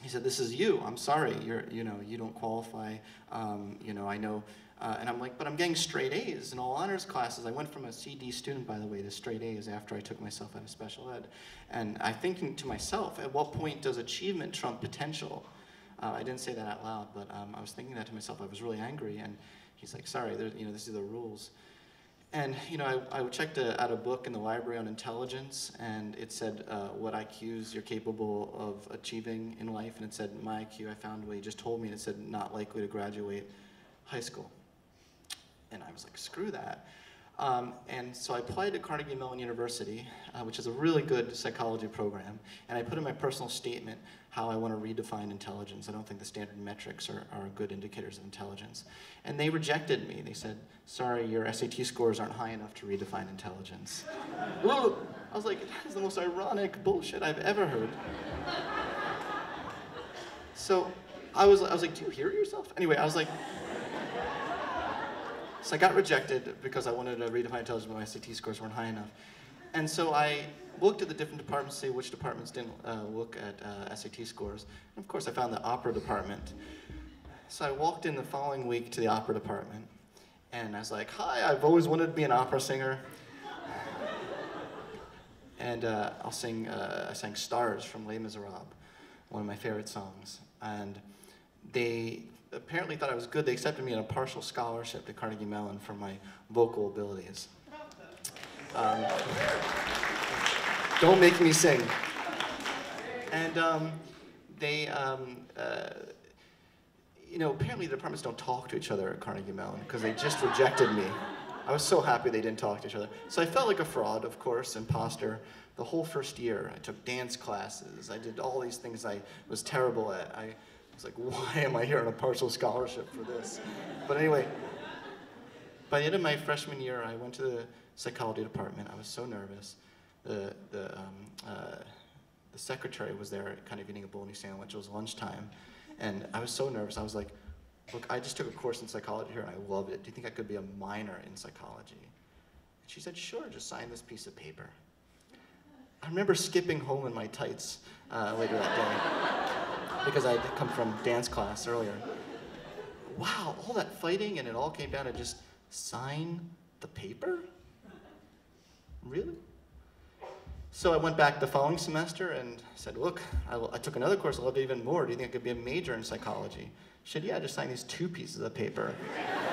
He said, this is you, I'm sorry, you don't qualify, I know. And I'm like, but I'm getting straight A's in all honors classes. I went from a CD student, by the way, to straight A's after I took myself out of special ed. And I'm thinking to myself, at what point does achievement trump potential? I didn't say that out loud, but I was thinking that to myself. I was really angry, and he's like, sorry, these are the rules. And I checked out a book in the library on intelligence, and it said what IQs you're capable of achieving in life, and it said my IQ, I found what he just told me, and it said not likely to graduate high school. And I was like, screw that. And so I applied to Carnegie Mellon University, which is a really good psychology program, and I put in my personal statement how I want to redefine intelligence. I don't think the standard metrics are good indicators of intelligence. And they rejected me. They said, sorry, your SAT scores aren't high enough to redefine intelligence. Well, I was like, that is the most ironic bullshit I've ever heard. So I was like, do you hear yourself? Anyway, I was like, so I got rejected because I wanted to redefine intelligence, but my SAT scores weren't high enough. And so I looked at the different departments to see which departments didn't look at SAT scores. And of course, I found the opera department. So I walked in the following week to the opera department, and I was like, hi, I've always wanted to be an opera singer. And I sang Stars from Les Miserables, one of my favorite songs. And they apparently thought I was good. They accepted me on a partial scholarship to Carnegie Mellon for my vocal abilities. Don't make me sing. And apparently the departments don't talk to each other at Carnegie Mellon because they just rejected me. I was so happy they didn't talk to each other. So I felt like a fraud, of course, imposter. The whole first year, I took dance classes. I did all these things I was terrible at. I was like, why am I here on a partial scholarship for this? But anyway, by the end of my freshman year, I went to the psychology department. I was so nervous. The secretary was there kind of eating a bologna sandwich. It was lunchtime. And I was so nervous. I was like, look, I just took a course in psychology here and I loved it. Do you think I could be a minor in psychology? And she said, sure, just sign this piece of paper. I remember skipping home in my tights later that day because I had come from dance class earlier. Wow, all that fighting and it all came down to just sign the paper? Really? So I went back the following semester and said, look, I took another course, I loved it even more. Do you think I could be a major in psychology? She said, yeah, just sign these 2 pieces of paper.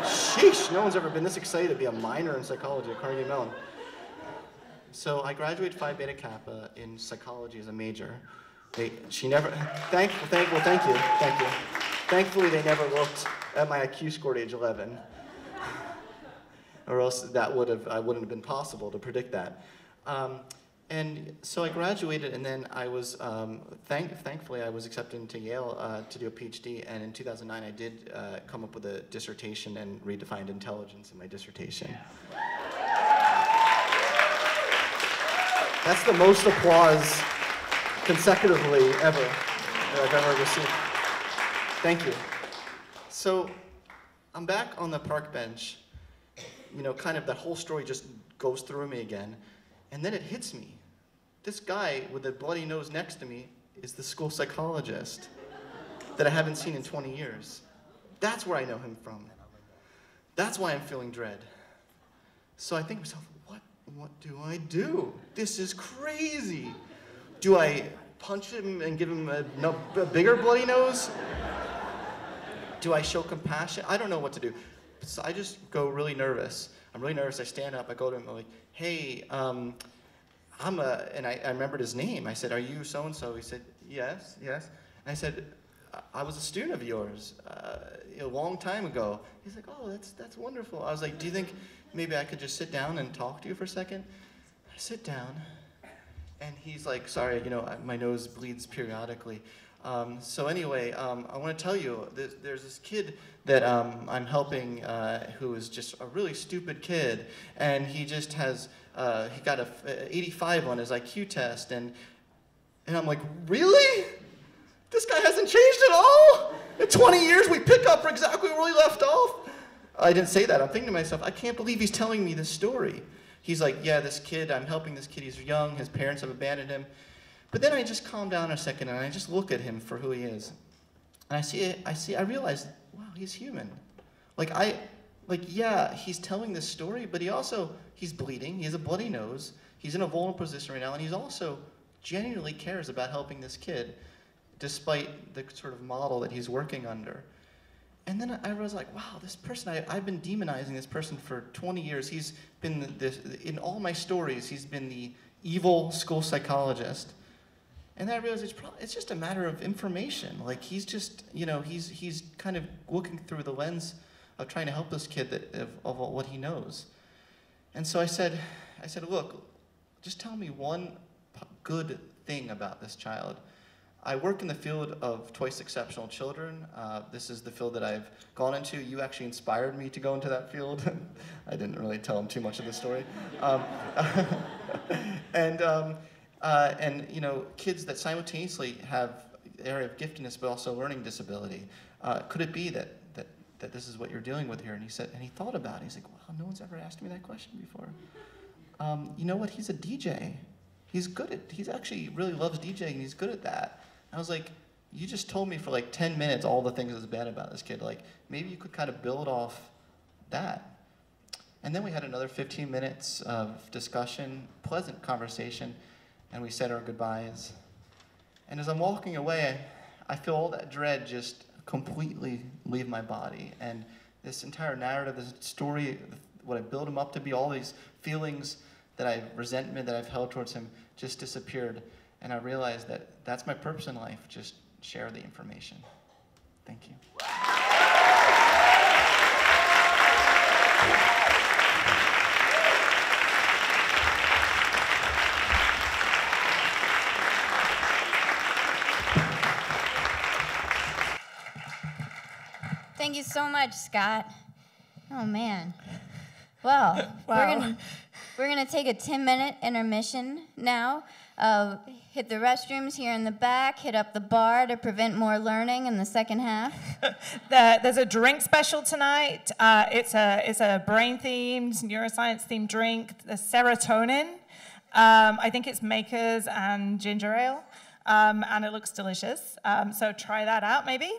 Sheesh, no one's ever been this excited to be a minor in psychology at Carnegie Mellon. So I graduated Phi Beta Kappa in psychology as a major. Thank you. Thankfully, they never looked at my IQ score at age 11. Or else I wouldn't have been possible to predict that. And so I graduated, and then I was, thankfully, I was accepted into Yale to do a PhD, and in 2009 I did come up with a dissertation and redefined intelligence in my dissertation. That's the most applause consecutively ever that I've ever received. Thank you. So I'm back on the park bench, kind of that whole story just goes through me again, and then it hits me. This guy with the bloody nose next to me is the school psychologist that I haven't seen in 20 years. That's where I know him from. That's why I'm feeling dread. So I think to myself, what do I do? This is crazy. Do I punch him and give him a bigger bloody nose? Do I show compassion? I don't know what to do. So I just go really nervous. I'm really nervous. I stand up. I go to him. I'm like, hey, and I remembered his name. I said, are you so-and-so? He said, yes. And I said, I was a student of yours a long time ago. He's like, oh, that's wonderful. I was like, do you think maybe I could just sit down and talk to you for a second? I sit down, and he's like, sorry, my nose bleeds periodically. So anyway, I want to tell you, there's this kid that I'm helping who is just a really stupid kid, and he just has, he got a 85 on his IQ test, and I'm like, really? This guy hasn't changed at all? In 20 years, we pick up exactly where we left off? I didn't say that. I'm thinking to myself, I can't believe he's telling me this story. He's like, yeah, this kid, I'm helping this kid, he's young, his parents have abandoned him. But then I just calm down a second and I just look at him for who he is. And I realize, wow, he's human. Yeah, he's telling this story, but he's bleeding, he has a bloody nose, he's in a vulnerable position right now, and he's also genuinely cares about helping this kid, despite the sort of model that he's working under. And then I was like, wow, this person, I've been demonizing this person for 20 years. He's been in all my stories, he's been the evil school psychologist. And then I realized it's just a matter of information. Like he's just, he's kind of looking through the lens of trying to help this kid of what he knows. And so I said, look, just tell me one good thing about this child. I work in the field of twice exceptional children. This is the field that I've gone into. You actually inspired me to go into that field. I didn't really tell him too much of the story. And kids that simultaneously have area of giftedness, but also learning disability. Could it be that this is what you're dealing with here? And he said, and he thought about it. He's like, wow, no one's ever asked me that question before. You know what? He's a DJ. He actually really loves DJing, and he's good at that. And I was like, you just told me for like 10 minutes all the things that's bad about this kid. Like, maybe you could kind of build off that. And then we had another 15 minutes of discussion, pleasant conversation, and we said our goodbyes. And as I'm walking away, I feel all that dread just completely leave my body. And this entire narrative, this story, what I built him up to be, all these feelings resentment that I've held towards him just disappeared. And I realized that that's my purpose in life, just share the information. Thank you. Thank you so much, Scott. Oh, man. Well, Wow. we're gonna take a 10-minute intermission now. Hit the restrooms here in the back, hit up the bar to prevent more learning in the second half. There's a drink special tonight. It's a brain-themed, neuroscience-themed drink, the serotonin. I think it's Makers and ginger ale, and it looks delicious. So try that out, maybe.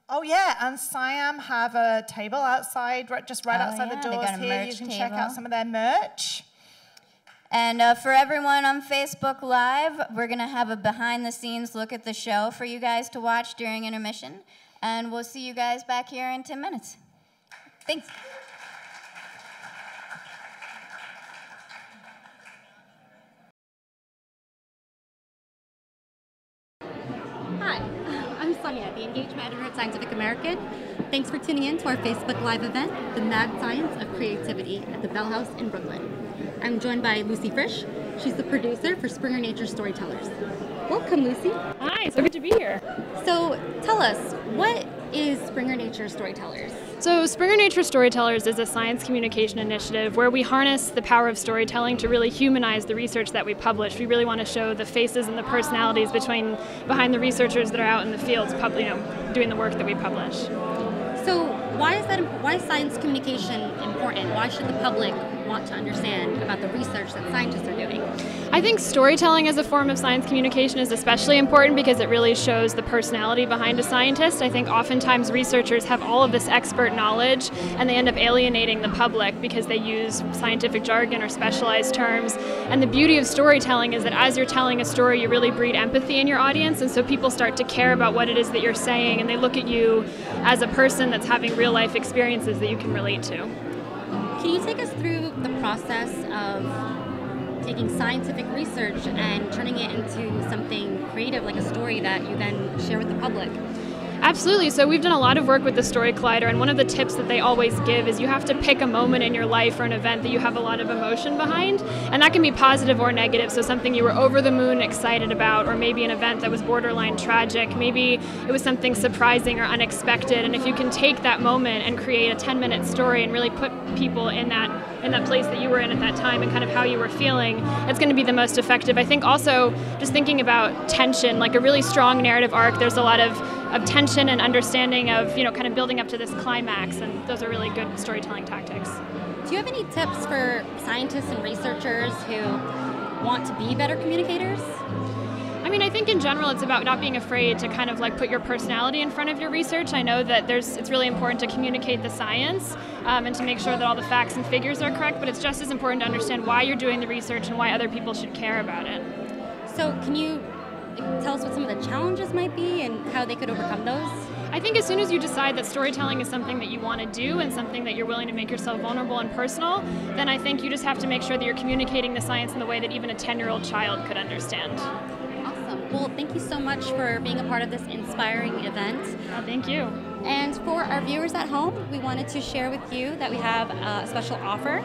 Oh yeah, and Siam have a table outside, just right outside the doors here. You can check out some of their merch. And for everyone on Facebook Live, we're going to have a behind-the-scenes look at the show for you guys to watch during intermission. And we'll see you guys back here in 10 minutes. Thanks. Hi, I'm Sonia, the engagement editor at Scientific American. Thanks for tuning in to our Facebook Live event, The Mad Science of Creativity, at the Bell House in Brooklyn. I'm joined by Lucy Frisch. She's the producer for Springer Nature Storytellers. Welcome, Lucy. Hi, so good to be here. So tell us, what is Springer Nature Storytellers? So Springer Nature Storytellers is a science communication initiative where we harness the power of storytelling to really humanize the research that we publish. We really want to show the faces and the personalities behind the researchers that are out in the fields, doing the work that we publish. So why is science communication important? Why should the public want to understand about the research that scientists are doing? I think storytelling as a form of science communication is especially important because it really shows the personality behind a scientist. I think oftentimes researchers have all of this expert knowledge and they end up alienating the public because they use scientific jargon or specialized terms. And the beauty of storytelling is that as you're telling a story, you really breed empathy in your audience, and so people start to care about what it is that you're saying, and they look at you as a person that's having real life experiences that you can relate to. Can you take us through the process of taking scientific research and turning it into something creative, like a story that you then share with the public? Absolutely. So we've done a lot of work with the Story Collider, and one of the tips that they always give is you have to pick a moment in your life or an event that you have a lot of emotion behind, and that can be positive or negative. So something you were over the moon excited about, or maybe an event that was borderline tragic. Maybe it was something surprising or unexpected, and if you can take that moment and create a 10-minute story and really put people in that place that you were in at that time and kind of how you were feeling, it's going to be the most effective. I think also just thinking about tension, like a really strong narrative arc, there's a lot of tension and understanding of, kind of building up to this climax, and those are really good storytelling tactics. Do you have any tips for scientists and researchers who want to be better communicators? I think in general it's about not being afraid to kind of put your personality in front of your research. I know that it's really important to communicate the science and to make sure that all the facts and figures are correct, but it's just as important to understand why you're doing the research and why other people should care about it. So can you tell us what some of the challenges might be and how they could overcome those? I think as soon as you decide that storytelling is something that you want to do and something that you're willing to make yourself vulnerable and personal, then I think you just have to make sure that you're communicating the science in the way that even a 10-year-old child could understand. Awesome. Well, thank you so much for being a part of this inspiring event. Oh, thank you. And for our viewers at home, we wanted to share with you that we have a special offer.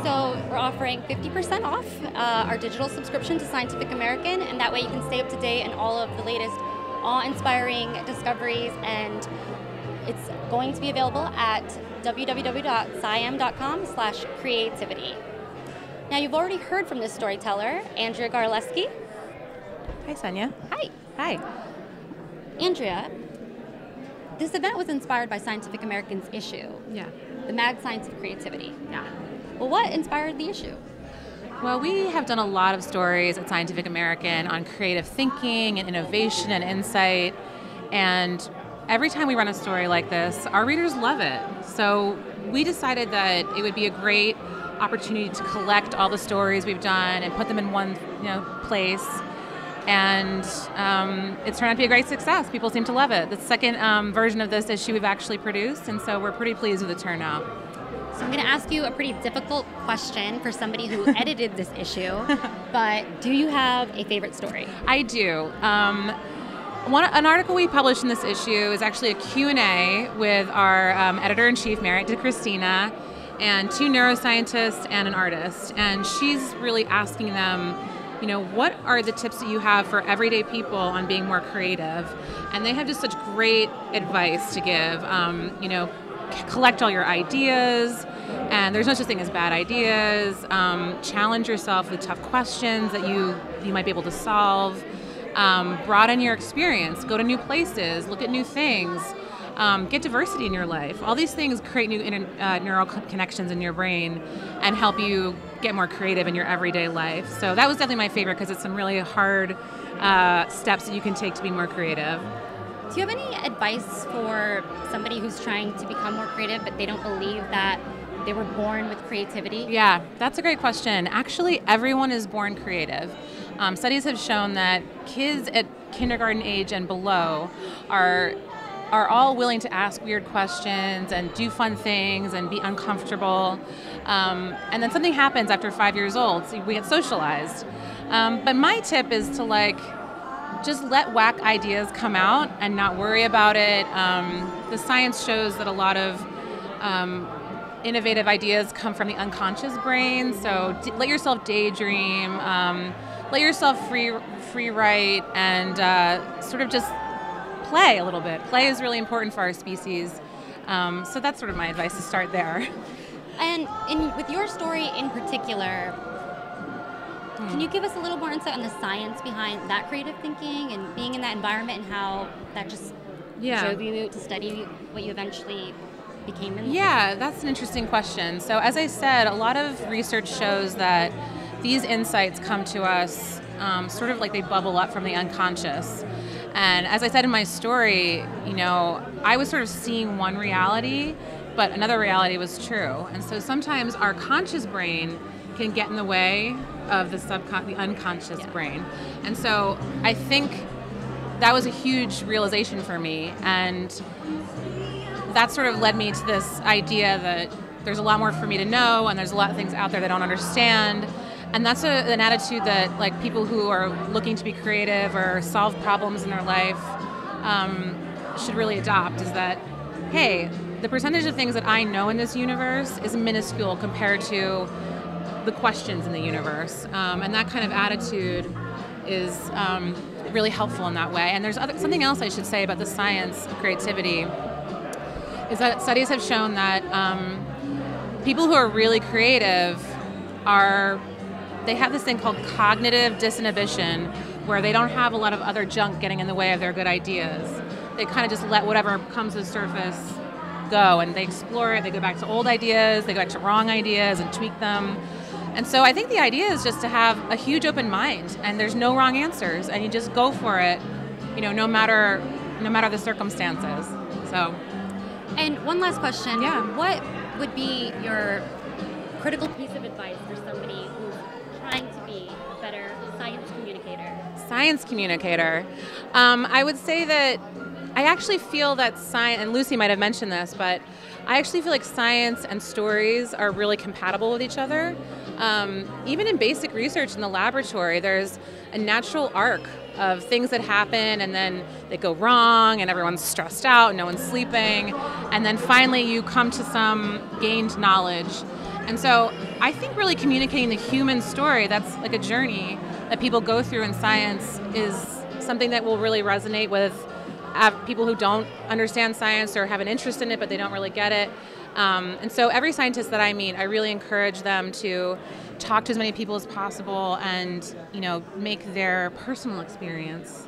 So we're offering 50% off our digital subscription to Scientific American, and that way you can stay up to date on all of the latest awe-inspiring discoveries, and it's going to be available at www.sciam.com/creativity. Now, you've already heard from this storyteller, Andrea Garleski. Hi, Sonia. Hi. Hi. Andrea, this event was inspired by Scientific American's issue, Yeah. The Mad Science of Creativity. Yeah. Well, what inspired the issue? Well, we have done a lot of stories at Scientific American on creative thinking and innovation and insight. And every time we run a story like this, our readers love it. So we decided that it would be a great opportunity to collect all the stories we've done and put them in one place. And it's turned out to be a great success. People seem to love it. The second version of this issue we've actually produced, and so we're pretty pleased with the turnout. So I'm going to ask you a pretty difficult question for somebody who edited this issue, but do you have a favorite story? I do. An article we published in this issue is actually a Q&A with our editor-in-chief, Merit DeChristina, and two neuroscientists and an artist. And she's really asking them, what are the tips that you have for everyday people on being more creative? And they have just such great advice to give. Collect all your ideas, and there's no such thing as bad ideas. Challenge yourself with tough questions that you might be able to solve. Broaden your experience. Go to new places. Look at new things. Get diversity in your life. All these things create new neural connections in your brain and help you get more creative in your everyday life. So that was definitely my favorite because it's some really hard steps that you can take to be more creative. Do you have any advice for somebody who's trying to become more creative, but they don't believe that they were born with creativity? Yeah, that's a great question. Actually, everyone is born creative. Studies have shown that kids at kindergarten age and below are all willing to ask weird questions and do fun things and be uncomfortable. And then something happens after 5 years old, so we get socialized. But my tip is to just let whack ideas come out and not worry about it. The science shows that a lot of innovative ideas come from the unconscious brain, so let yourself daydream, let yourself free write, and sort of just play a little bit. Play is really important for our species. So that's sort of my advice to start there. And with your story in particular, can you give us a little more insight on the science behind that creative thinking and being in that environment and how that just drove you to study what you eventually became in? Yeah, that's an interesting question. So as I said, a lot of research shows that these insights come to us sort of like they bubble up from the unconscious. And as I said in my story, I was sort of seeing one reality, but another reality was true. And so sometimes our conscious brain can get in the way of the unconscious brain. And so I think that was a huge realization for me. And that sort of led me to this idea that there's a lot more for me to know, and there's a lot of things out there that I don't understand. And that's an attitude that people who are looking to be creative or solve problems in their life should really adopt, is that, hey, the percentage of things that I know in this universe is minuscule compared to the questions in the universe. And that kind of attitude is really helpful in that way. And there's something else I should say about the science of creativity, is that studies have shown that people who are really creative they have this thing called cognitive disinhibition, where they don't have a lot of other junk getting in the way of their good ideas. They kind of just let whatever comes to the surface go, and they explore it. They go back to old ideas, they go back to wrong ideas and tweak them. And so I think the idea is just to have a huge open mind, and there's no wrong answers, and you just go for it, no matter the circumstances. So. And one last question. Yeah. What would be your critical piece of advice for somebody who's trying to be a better science communicator? Science communicator. I would say that I actually feel that science, and Lucy might have mentioned this, but I actually feel like science and stories are really compatible with each other. Even in basic research in the laboratory, there's a natural arc of things that happen, and then they go wrong, and everyone's stressed out, no one's sleeping, and then finally you come to some gained knowledge. And so I think really communicating the human story, that's like a journey that people go through in science, is something that will really resonate with people who don't understand science or have an interest in it, but they don't really get it. And so every scientist that I meet, I really encourage them to talk to as many people as possible and, make their personal experience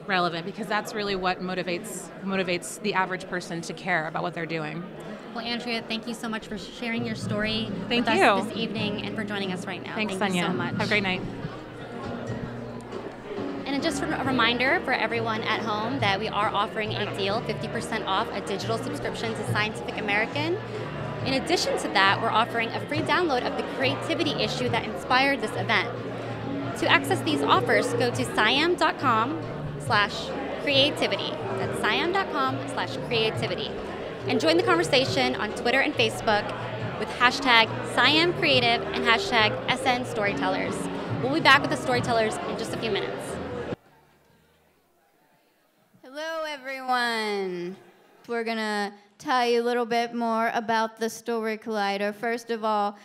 relevant, because that's really what motivates the average person to care about what they're doing. Well, Andrea, thank you so much for sharing your story Thank with you. us this evening and for joining us right now. Thanks, Thank Sonia. you so much. Have a great night. And just a reminder for everyone at home that we are offering a deal, 50% off a digital subscription to Scientific American. In addition to that, we're offering a free download of the creativity issue that inspired this event. To access these offers, go to siam.com/creativity. That's siam.com/creativity. And join the conversation on Twitter and Facebook with hashtag SiamCreative and hashtag SNStorytellers. We'll be back with the storytellers in just a few minutes. Hello, everyone. We're going to tell you a little bit more about the Story Collider. First of all,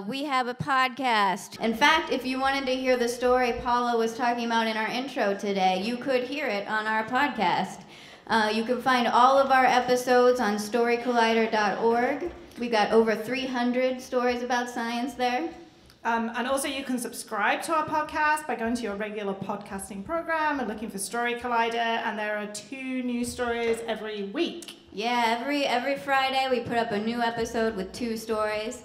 we have a podcast. In fact, if you wanted to hear the story Paula was talking about in our intro today, you could hear it on our podcast. You can find all of our episodes on storycollider.org. We've got over 300 stories about science there. And also you can subscribe to our podcast by going to your regular podcasting program and looking for Story Collider, and there are 2 new stories every week. Yeah, every Friday we put up a new episode with 2 stories.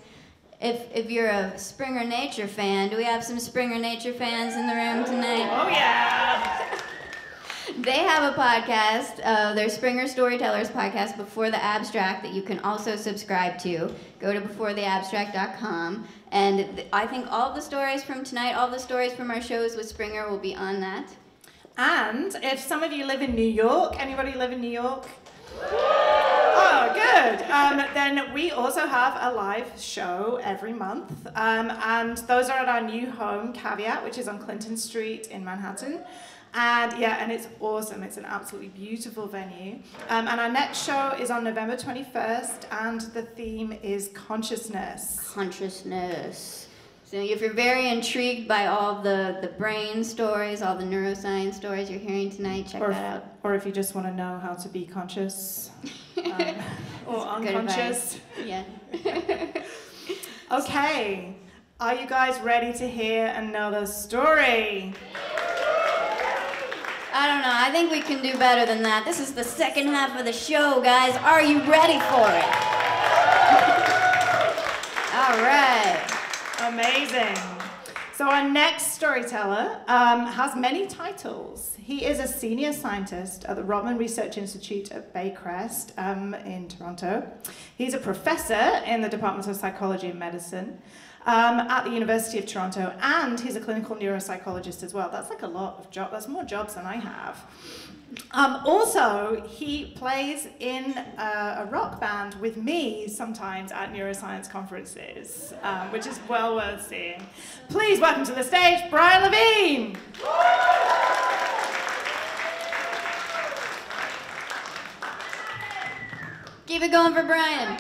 If you're a Springer Nature fan, do we have some Springer Nature fans in the room tonight? Oh yeah! They have a podcast, their Springer Storytellers podcast, Before the Abstract, that you can also subscribe to. Go to beforetheabstract.com. And I think all the stories from tonight, all the stories from our shows with Springer will be on that. And if some of you live in New York, anybody live in New York? Oh, good. Then we also have a live show every month. And those are at our new home, Caveat, which is on Clinton Street in Manhattan. And it's awesome. It's an absolutely beautiful venue. And our next show is on November 21st, and the theme is consciousness. Consciousness. So if you're very intrigued by all the brain stories, all the neuroscience stories you're hearing tonight, check that out. Or if you just want to know how to be conscious or unconscious. Yeah. Okay. Are you guys ready to hear another story? I don't know. I think we can do better than that. This is the second half of the show, guys. Are you ready for it? All right. Amazing. So our next storyteller has many titles. He is a senior scientist at the Rotman Research Institute at Baycrest in Toronto. He's a professor in the Department of Psychology and Medicine at the University of Toronto, and he's a clinical neuropsychologist as well. That's like a lot of jobs. That's more jobs than I have. Also, he plays in a rock band with me sometimes at neuroscience conferences, which is well worth seeing. Please welcome to the stage, Brian Levine. Keep it going for Brian.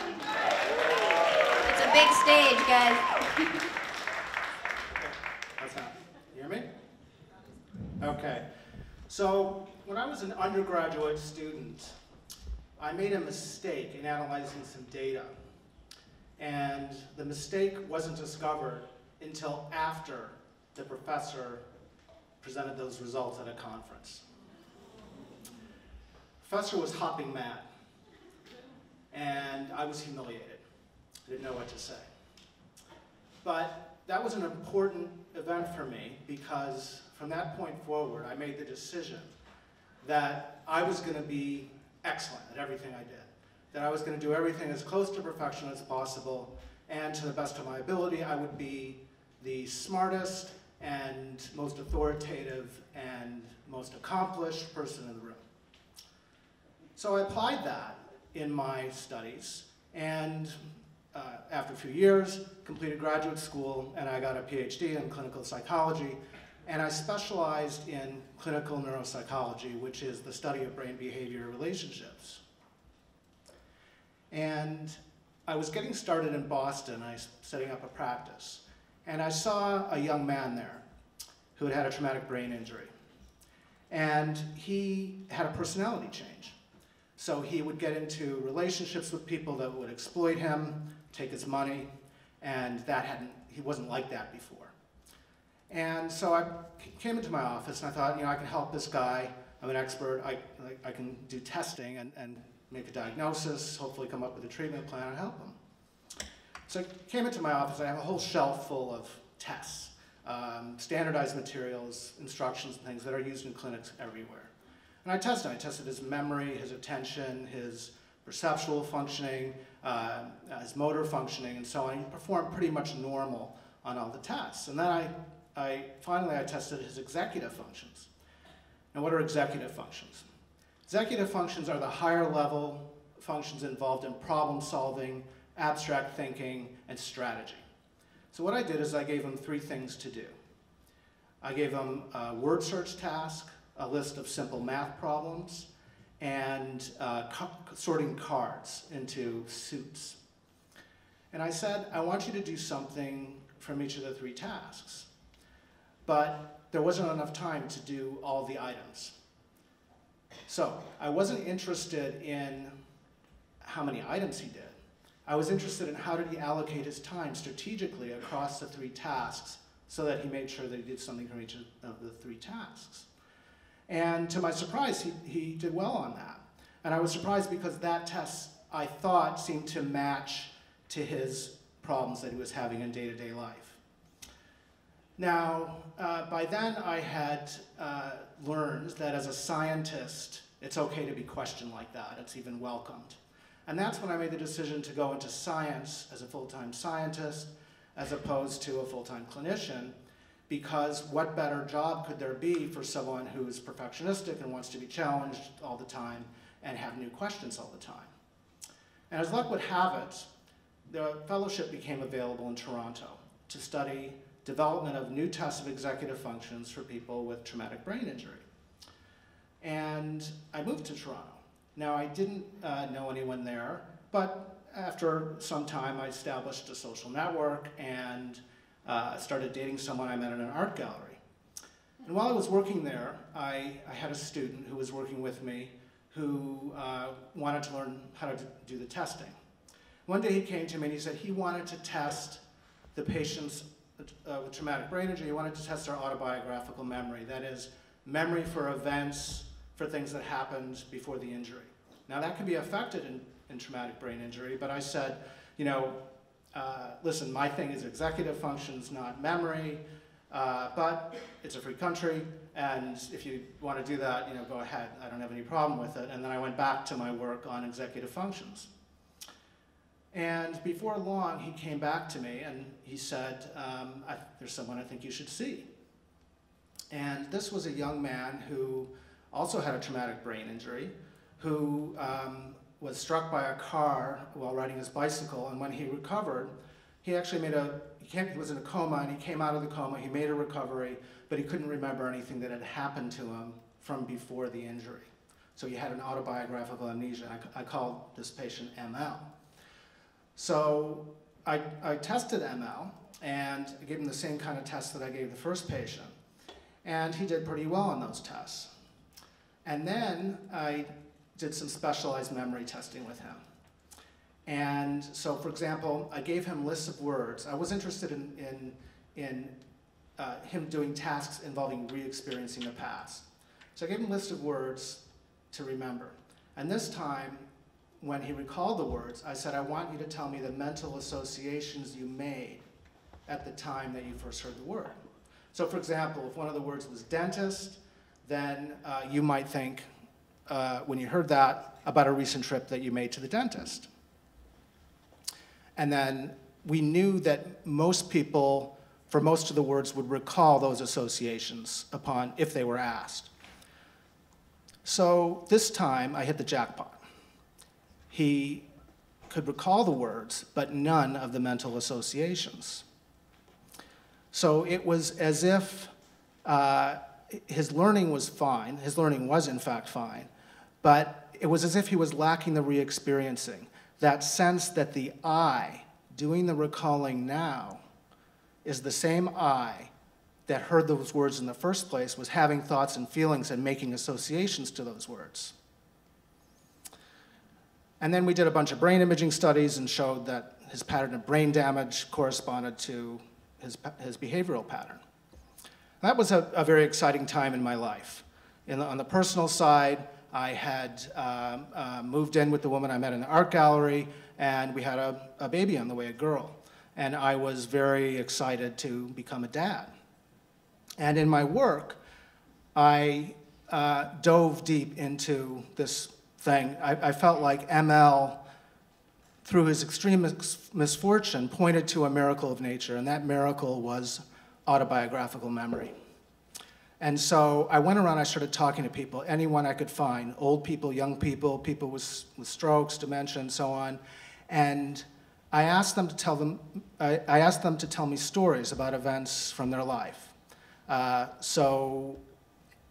It's a big stage, guys. How's that? You hear me? Okay. So, when I was an undergraduate student, I made a mistake in analyzing some data. And the mistake wasn't discovered until after the professor presented those results at a conference. The professor was hopping mad, and I was humiliated. I didn't know what to say. But that was an important event for me, because from that point forward, I made the decision that I was going to be excellent at everything I did, that I was going to do everything as close to perfection as possible, and to the best of my ability, I would be the smartest and most authoritative and most accomplished person in the room. So I applied that in my studies, and after a few years, completed graduate school, and I got a PhD in clinical psychology, and I specialized in clinical neuropsychology, which is the study of brain behavior relationships. And I was getting started in Boston, I was setting up a practice, and I saw a young man there who had a traumatic brain injury. And he had a personality change. So he would get into relationships with people that would exploit him, take his money, and he wasn't like that before. And so I came into my office and I thought, I can help this guy. I'm an expert. I can do testing and make a diagnosis, hopefully come up with a treatment plan and help him. So I came into my office. I have a whole shelf full of tests, standardized materials, instructions, and things that are used in clinics everywhere. And I tested his memory, his attention, his perceptual functioning, his motor functioning, and so on. He performed pretty much normal on all the tests. And then finally I tested his executive functions. Now, what are executive functions? Executive functions are the higher level functions involved in problem solving, abstract thinking, and strategy. So what I did is I gave him 3 things to do. I gave him a word search task, a list of simple math problems, and sorting cards into suits. And I said, I want you to do something from each of the 3 tasks. But there wasn't enough time to do all the items. So I wasn't interested in how many items he did. I was interested in how did he allocate his time strategically across the 3 tasks so that he made sure that he did something from each of the 3 tasks. And to my surprise, he did well on that. And I was surprised because that test, I thought, seemed to match to his problems that he was having in day-to-day life. Now, by then I had learned that as a scientist, it's okay to be questioned like that. It's even welcomed. And that's when I made the decision to go into science as a full-time scientist as opposed to a full-time clinician, because what better job could there be for someone who's perfectionistic and wants to be challenged all the time and have new questions all the time. And as luck would have it, the fellowship became available in Toronto to study development of new tests of executive functions for people with traumatic brain injury. And I moved to Toronto. Now, I didn't know anyone there, but after some time, I established a social network and started dating someone I met in an art gallery. And while I was working there, I had a student who was working with me who wanted to learn how to do the testing. One day he came to me and he said he wanted to test the patients with traumatic brain injury. He wanted to test their autobiographical memory, that is, memory for events, for things that happened before the injury. Now that can be affected in traumatic brain injury, but I said, listen, my thing is executive functions, not memory, but it's a free country, and if you want to do that, go ahead. I don't have any problem with it. And then I went back to my work on executive functions. And before long, he came back to me and he said, there's someone I think you should see. And this was a young man who also had a traumatic brain injury, who was struck by a car while riding his bicycle, and when he recovered, he actually he was in a coma, and he came out of the coma, he made a recovery, but he couldn't remember anything that had happened to him from before the injury. So he had an autobiographical amnesia. I called this patient ML. So I tested ML, and I gave him the same kind of test that I gave the first patient, and he did pretty well on those tests. And then I did some specialized memory testing with him. And so, for example, I gave him lists of words. I was interested in him doing tasks involving re-experiencing the past. So I gave him a list of words to remember. And this time, when he recalled the words, I said, I want you to tell me the mental associations you made at the time that you first heard the word. So, for example, if one of the words was dentist, then you might think, when you heard that, about a recent trip that you made to the dentist. And then we knew that most people, for most of the words, would recall those associations if they were asked. So this time, I hit the jackpot. He could recall the words, but none of the mental associations. So it was as if his learning was fine. His learning was, in fact, fine. But it was as if he was lacking the re-experiencing, that sense that the I doing the recalling now is the same I that heard those words in the first place, was having thoughts and feelings and making associations to those words. And then we did a bunch of brain imaging studies and showed that his pattern of brain damage corresponded to his behavioral pattern. That was a very exciting time in my life. On the personal side, I had moved in with the woman I met in the art gallery, and we had a baby on the way, a girl. And I was very excited to become a dad. And in my work, I dove deep into this thing. I felt like ML, through his extreme misfortune, pointed to a miracle of nature, and that miracle was autobiographical memory. And so I went around, I started talking to people, anyone I could find, old people, young people, people with strokes, dementia, and so on. And I asked them to tell me stories about events from their life. So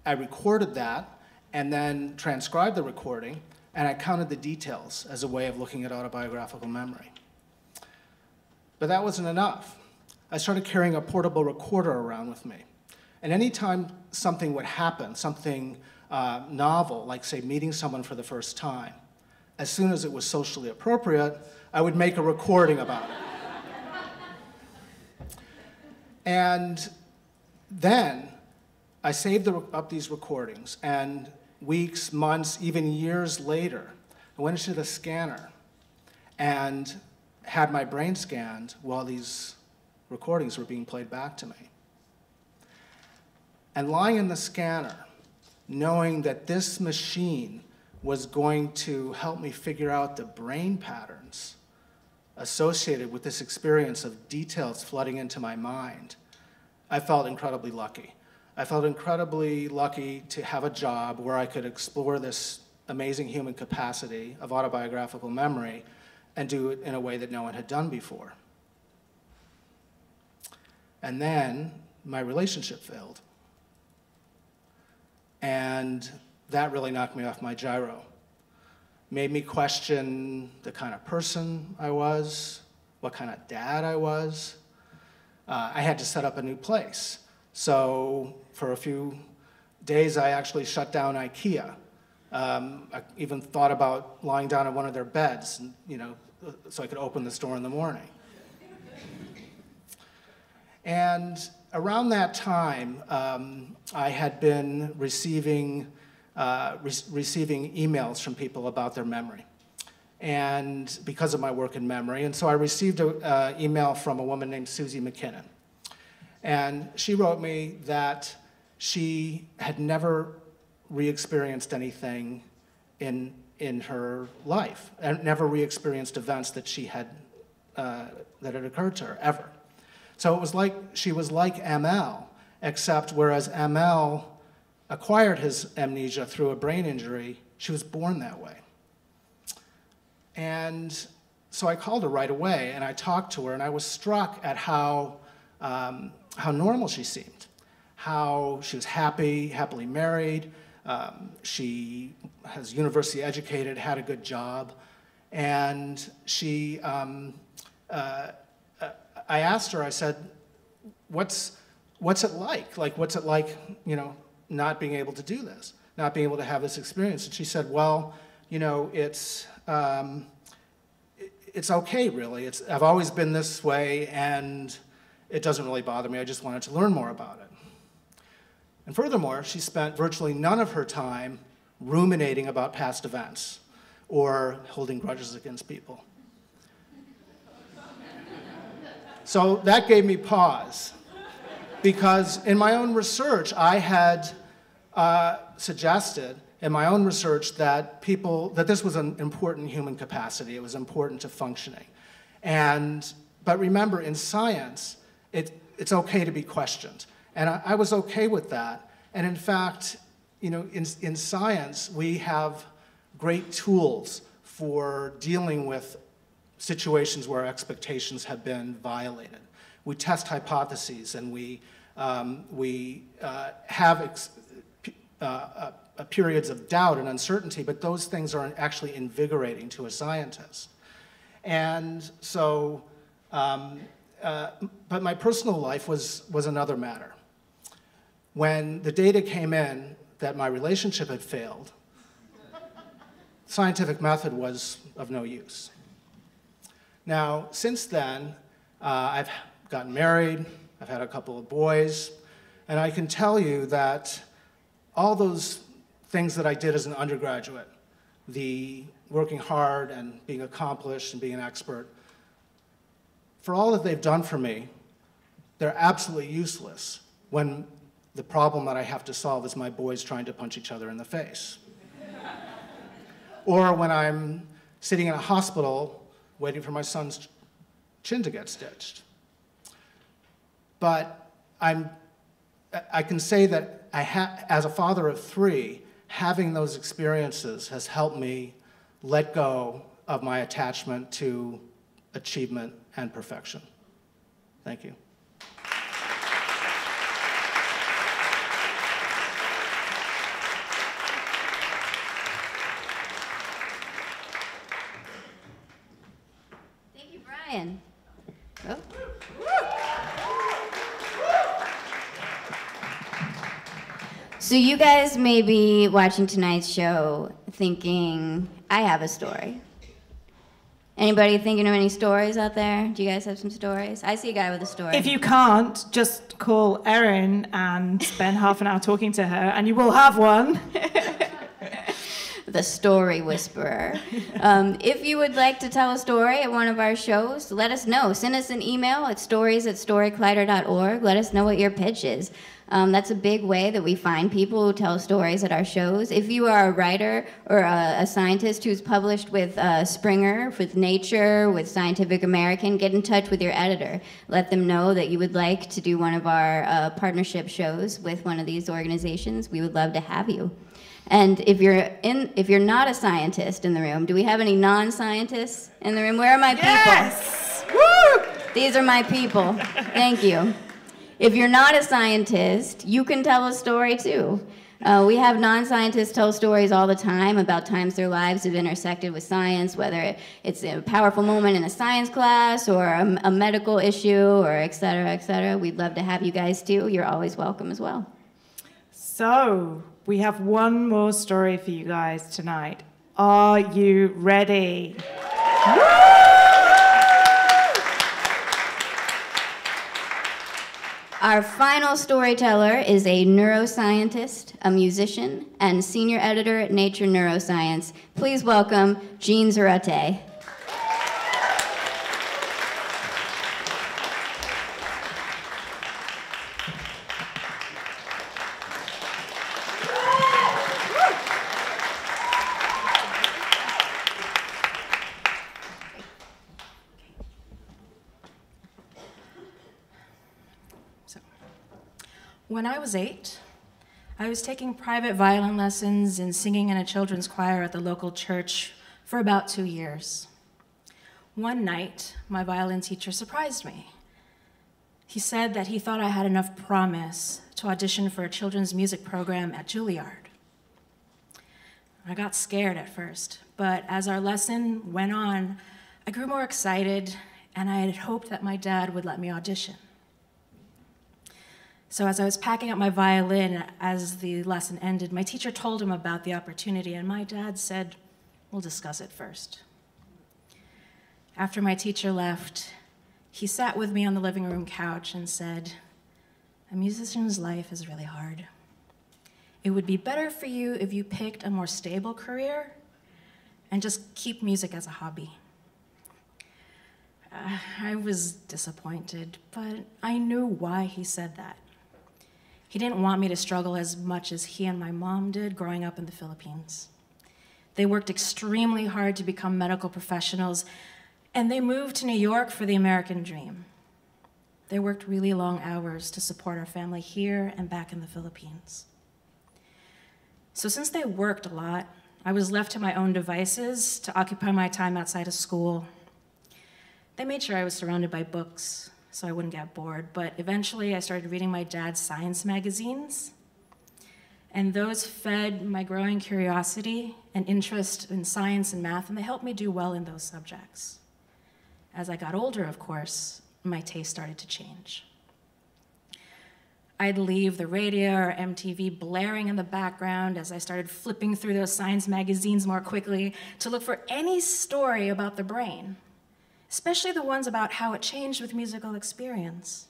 I recorded that and then transcribed the recording, and I counted the details as a way of looking at autobiographical memory. But that wasn't enough. I started carrying a portable recorder around with me. And anytime something would happen, something novel, like say meeting someone for the first time, as soon as it was socially appropriate, I would make a recording about it. And then I saved up these recordings, and weeks, months, even years later, I went into the scanner and had my brain scanned while these recordings were being played back to me. And lying in the scanner, knowing that this machine was going to help me figure out the brain patterns associated with this experience of details flooding into my mind, I felt incredibly lucky. I felt incredibly lucky to have a job where I could explore this amazing human capacity of autobiographical memory and do it in a way that no one had done before. And then my relationship failed. And that really knocked me off my gyro. Made me question the kind of person I was, what kind of dad I was. I had to set up a new place. So for a few days, I actually shut down IKEA. I even thought about lying down on one of their beds, so I could open the store in the morning. And around that time, I had been receiving emails from people about their memory, and because of my work in memory. And so I received an email from a woman named Susie McKinnon. And she wrote me that she had never re-experienced anything in her life, and never re-experienced events that that had occurred to her, ever. So it was like she was like ML, except whereas ML acquired his amnesia through a brain injury, she was born that way. And so I called her right away, and I talked to her, and I was struck at how normal she seemed, how she was happily married, she was university educated, had a good job, and she, I asked her, I said, what's it like? Like, what's it like, not being able to do this, not being able to have this experience? And she said, well, it's okay, really. I've always been this way, and it doesn't really bother me. I just wanted to learn more about it. And furthermore, she spent virtually none of her time ruminating about past events or holding grudges against people. So that gave me pause, because in my own research, I had suggested in my own research that this was an important human capacity. It was important to functioning. But remember, in science, it's okay to be questioned. And I was okay with that. And in fact, in science, we have great tools for dealing with situations where expectations have been violated. We test hypotheses, and we have periods of doubt and uncertainty, but those things are actually invigorating to a scientist. And so, but my personal life was another matter. When the data came in that my relationship had failed, scientific method was of no use. Now, since then, I've gotten married, I've had a couple of boys, and I can tell you that all those things that I did as an undergraduate, the working hard and being accomplished and being an expert, for all that they've done for me, they're absolutely useless when the problem that I have to solve is my boys trying to punch each other in the face. Or when I'm sitting in a hospital waiting for my son's chin to get stitched. But I can say that as a father of 3, having those experiences has helped me let go of my attachment to achievement and perfection. Thank you. Thank you, Brian. Oh. So you guys may be watching tonight's show thinking, I have a story. Anybody thinking of any stories out there? Do you guys have some stories? I see a guy with a story. If you can't, just call Erin and spend half an hour talking to her, and you will have one. The story whisperer. If you would like to tell a story at one of our shows, let us know. Send us an email at stories@storycollider.org. Let us know what your pitch is. That's a big way that we find people who tell stories at our shows. If you are a writer or a scientist who's published with Springer, with Nature, with Scientific American, get in touch with your editor. Let them know that you would like to do one of our partnership shows with one of these organizations. We would love to have you. And if you're not a scientist in the room, do we have any non-scientists in the room? Where are my people? Yes! Woo! These are my people. Thank you. If you're not a scientist, you can tell a story too. We have non-scientists tell stories all the time about times their lives have intersected with science, whether it's a powerful moment in a science class or a medical issue or et cetera, et cetera. We'd love to have you guys too. You're always welcome as well. So, we have one more story for you guys tonight. Are you ready? Our final storyteller is a neuroscientist, a musician, and senior editor at Nature Neuroscience. Please welcome Jean Zarate. When I was 8, I was taking private violin lessons and singing in a children's choir at the local church for about 2 years. One night, my violin teacher surprised me. He said that he thought I had enough promise to audition for a children's music program at Juilliard. I got scared at first, but as our lesson went on, I grew more excited, and I had hoped that my dad would let me audition. So as I was packing up my violin as the lesson ended, my teacher told him about the opportunity, and my dad said, "We'll discuss it first." After my teacher left, he sat with me on the living room couch and said, "A musician's life is really hard. It would be better for you if you picked a more stable career and just keep music as a hobby." I was disappointed, but I knew why he said that. He didn't want me to struggle as much as he and my mom did growing up in the Philippines. They worked extremely hard to become medical professionals, and they moved to New York for the American dream. They worked really long hours to support our family here and back in the Philippines. So since they worked a lot, I was left to my own devices to occupy my time outside of school. They made sure I was surrounded by books so I wouldn't get bored, but eventually I started reading my dad's science magazines, and those fed my growing curiosity and interest in science and math, and they helped me do well in those subjects. As I got older, of course, my taste started to change. I'd leave the radio or MTV blaring in the background as I started flipping through those science magazines more quickly to look for any story about the brain, especially the ones about how it changed with musical experience.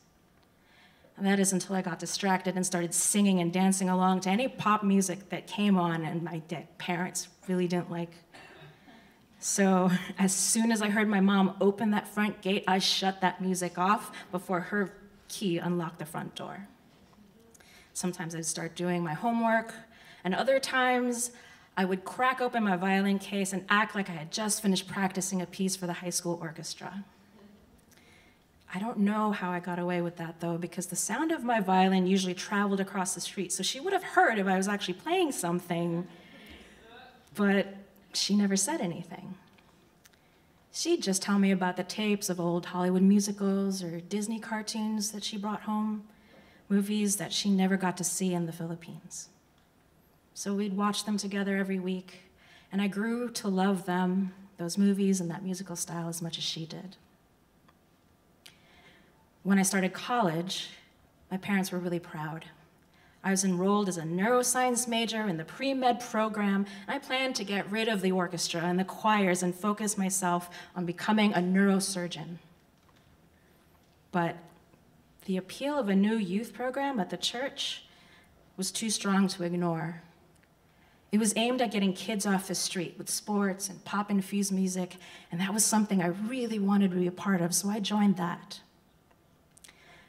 And that is until I got distracted and started singing and dancing along to any pop music that came on and my parents really didn't like. So as soon as I heard my mom open that front gate, I shut that music off before her key unlocked the front door. Sometimes I'd start doing my homework, and other times I would crack open my violin case and act like I had just finished practicing a piece for the high school orchestra. I don't know how I got away with that, though, because the sound of my violin usually traveled across the street, so she would have heard if I was actually playing something, but she never said anything. She'd just tell me about the tapes of old Hollywood musicals or Disney cartoons that she brought home, movies that she never got to see in the Philippines. So we'd watch them together every week, and I grew to love them, those movies and that musical style, as much as she did. When I started college, my parents were really proud. I was enrolled as a neuroscience major in the pre-med program, and I planned to get rid of the orchestra and the choirs and focus myself on becoming a neurosurgeon. But the appeal of a new youth program at the church was too strong to ignore. It was aimed at getting kids off the street with sports and pop-infused music, and that was something I really wanted to be a part of, so I joined that.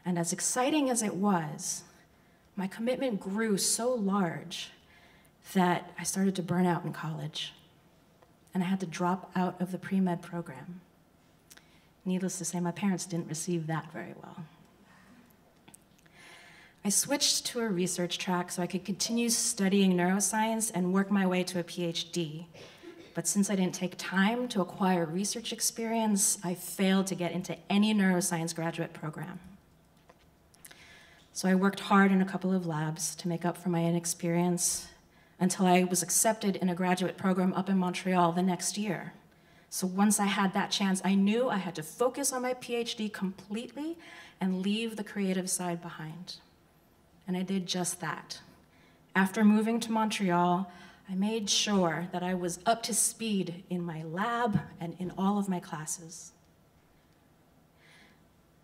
And as exciting as it was, my commitment grew so large that I started to burn out in college, and I had to drop out of the pre-med program. Needless to say, my parents didn't receive that very well. I switched to a research track so I could continue studying neuroscience and work my way to a PhD. But since I didn't take time to acquire research experience, I failed to get into any neuroscience graduate program. So I worked hard in a couple of labs to make up for my inexperience until I was accepted in a graduate program up in Montreal the next year. So once I had that chance, I knew I had to focus on my PhD completely and leave the creative side behind. And I did just that. After moving to Montreal, I made sure that I was up to speed in my lab and in all of my classes.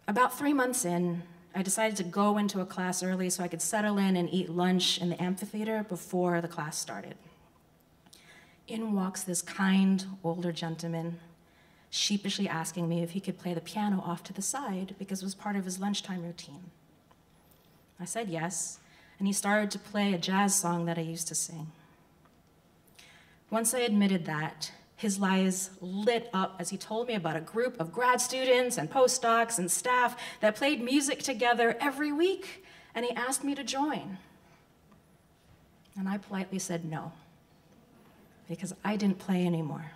About 3 months in, I decided to go into a class early so I could settle in and eat lunch in the amphitheater before the class started. In walks this kind, older gentleman, sheepishly asking me if he could play the piano off to the side because it was part of his lunchtime routine. I said yes, and he started to play a jazz song that I used to sing. Once I admitted that, his eyes lit up as he told me about a group of grad students and postdocs and staff that played music together every week, and he asked me to join. And I politely said no, because I didn't play anymore.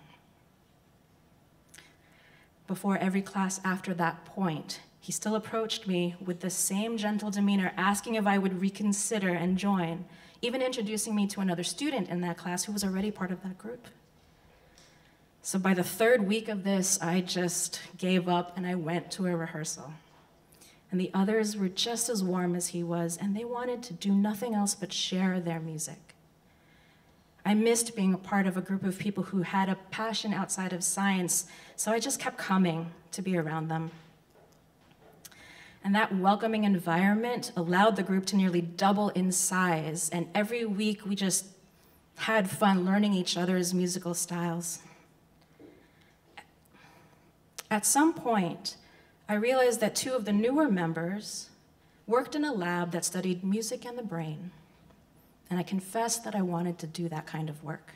Before every class after that point, he still approached me with the same gentle demeanor, asking if I would reconsider and join, even introducing me to another student in that class who was already part of that group. So by the third week of this, I just gave up and I went to a rehearsal. And the others were just as warm as he was, and they wanted to do nothing else but share their music. I missed being a part of a group of people who had a passion outside of science, so I just kept coming to be around them. And that welcoming environment allowed the group to nearly double in size, and every week we just had fun learning each other's musical styles. At some point, I realized that 2 of the newer members worked in a lab that studied music and the brain, and I confessed that I wanted to do that kind of work.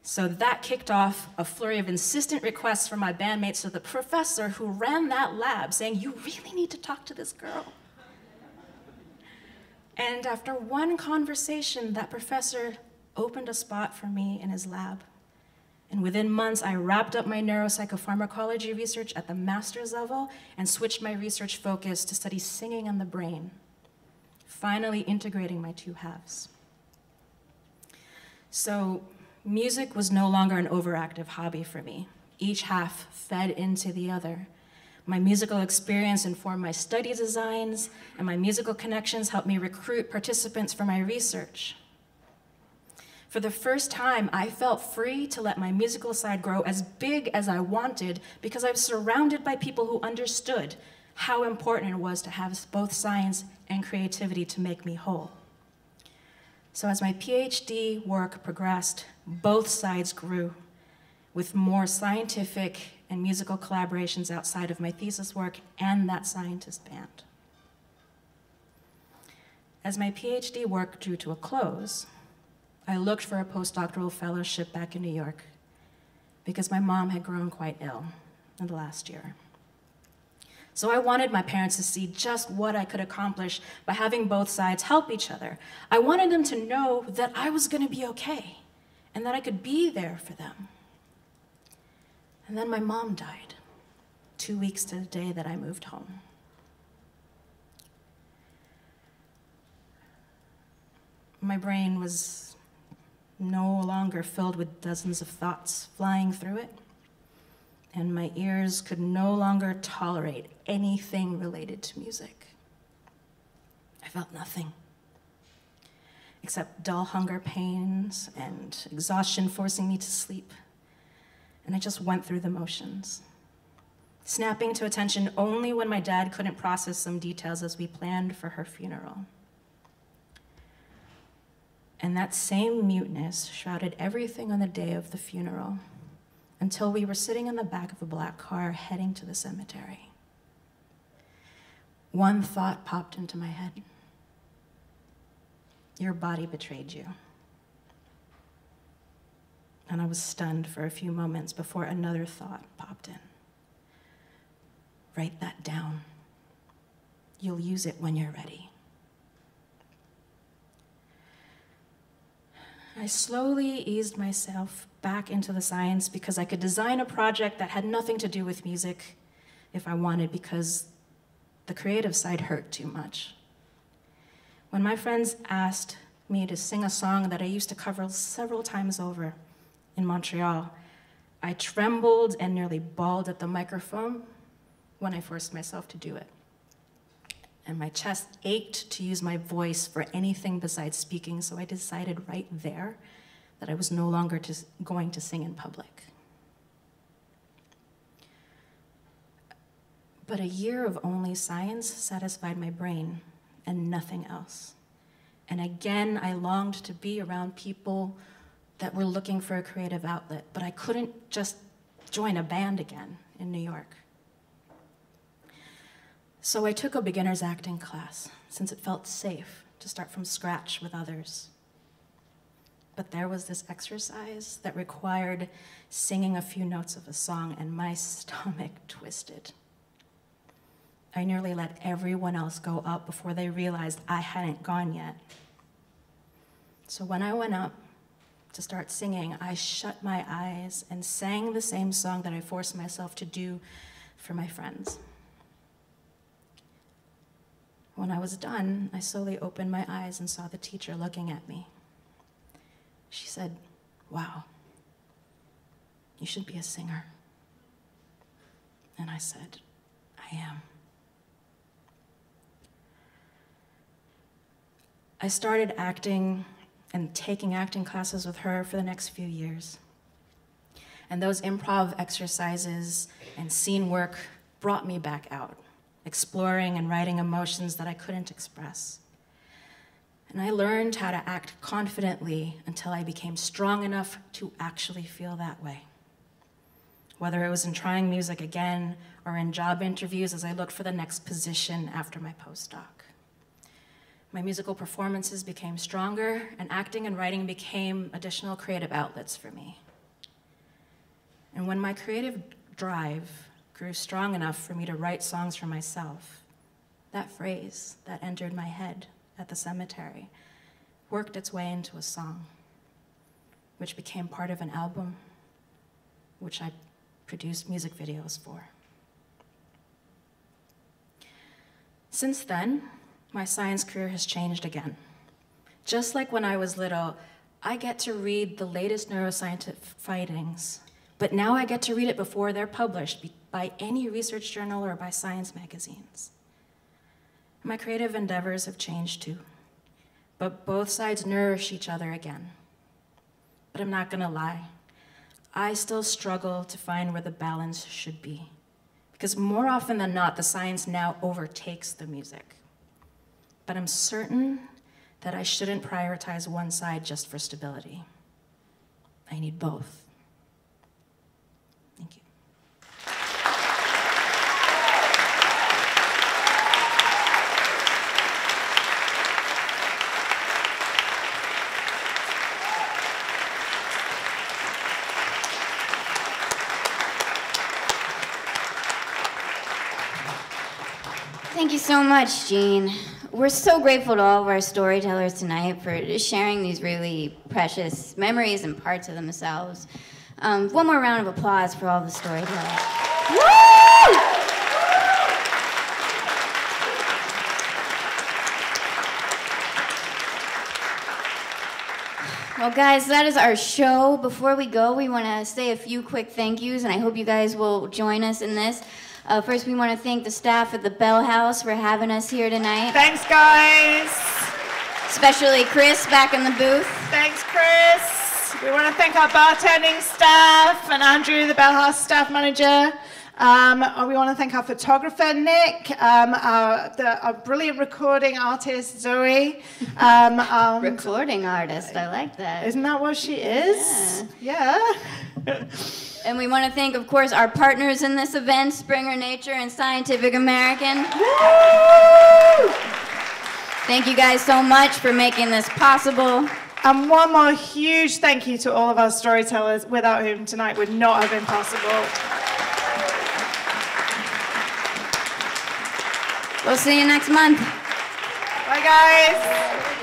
So that kicked off a flurry of insistent requests from my bandmates to the professor who ran that lab, saying, "You really need to talk to this girl." And after one conversation, that professor opened a spot for me in his lab. And within months, I wrapped up my neuropsychopharmacology research at the master's level and switched my research focus to study singing and the brain, finally integrating my 2 halves. So music was no longer an overactive hobby for me. Each half fed into the other. My musical experience informed my study designs, and my musical connections helped me recruit participants for my research. For the first time, I felt free to let my musical side grow as big as I wanted because I was surrounded by people who understood how important it was to have both science and creativity to make me whole. So as my PhD work progressed, both sides grew, with more scientific and musical collaborations outside of my thesis work and that scientist band. As my PhD work drew to a close, I looked for a postdoctoral fellowship back in New York because my mom had grown quite ill in the last year. So I wanted my parents to see just what I could accomplish by having both sides help each other. I wanted them to know that I was going to be okay and that I could be there for them. And then my mom died 2 weeks to the day that I moved home. My brain was no longer filled with dozens of thoughts flying through it, and my ears could no longer tolerate anything related to music. I felt nothing, except dull hunger pains and exhaustion forcing me to sleep, and I just went through the motions, snapping to attention only when my dad couldn't process some details as we planned for her funeral. And that same muteness shrouded everything on the day of the funeral until we were sitting in the back of a black car heading to the cemetery. One thought popped into my head. Your body betrayed you. And I was stunned for a few moments before another thought popped in. Write that down. You'll use it when you're ready. I slowly eased myself back into the science because I could design a project that had nothing to do with music if I wanted, because the creative side hurt too much. When my friends asked me to sing a song that I used to cover several times over in Montreal, I trembled and nearly bawled at the microphone when I forced myself to do it. And my chest ached to use my voice for anything besides speaking, so I decided right there that I was no longer going to sing in public. But a year of only science satisfied my brain and nothing else. And again, I longed to be around people that were looking for a creative outlet, but I couldn't just join a band again in New York. So I took a beginner's acting class, since it felt safe to start from scratch with others. But there was this exercise that required singing a few notes of a song, and my stomach twisted. I nearly let everyone else go up before they realized I hadn't gone yet. So when I went up to start singing, I shut my eyes and sang the same song that I forced myself to do for my friends. When I was done, I slowly opened my eyes and saw the teacher looking at me. She said, "Wow, you should be a singer." And I said, "I am." I started acting and taking acting classes with her for the next few years. And those improv exercises and scene work brought me back out, exploring and writing emotions that I couldn't express. And I learned how to act confidently until I became strong enough to actually feel that way. Whether it was in trying music again or in job interviews as I looked for the next position after my postdoc. My musical performances became stronger, and acting and writing became additional creative outlets for me. And when my creative drive grew strong enough for me to write songs for myself, that phrase that entered my head at the cemetery worked its way into a song, which became part of an album, which I produced music videos for. Since then, my science career has changed again. Just like when I was little, I get to read the latest neuroscientific findings, but now I get to read it before they're published by any research journal or by science magazines. My creative endeavors have changed too, but both sides nourish each other again. But I'm not gonna lie, I still struggle to find where the balance should be, because more often than not, the science now overtakes the music. But I'm certain that I shouldn't prioritize one side just for stability. I need both. Thank you. Thank you so much, Jean. We're so grateful to all of our storytellers tonight for sharing these really precious memories and parts of themselves. One more round of applause for all the storytellers. Woo! Well, guys, that is our show. Before we go, we want to say a few quick thank yous, and I hope you guys will join us in this. First, we want to thank the staff at the Bell House for having us here tonight. Thanks, guys. Especially Chris back in the booth. Thanks, Chris. We want to thank our bartending staff and Andrew, the Bell House staff manager. We want to thank our photographer, Nick, our brilliant recording artist, Zoe. Recording artist, I like that. Isn't that what she is? Yeah. And we want to thank, of course, our partners in this event, Springer Nature and Scientific American. Woo! Thank you guys so much for making this possible. And one more huge thank you to all of our storytellers, without whom tonight would not have been possible. We'll see you next month. Bye, guys.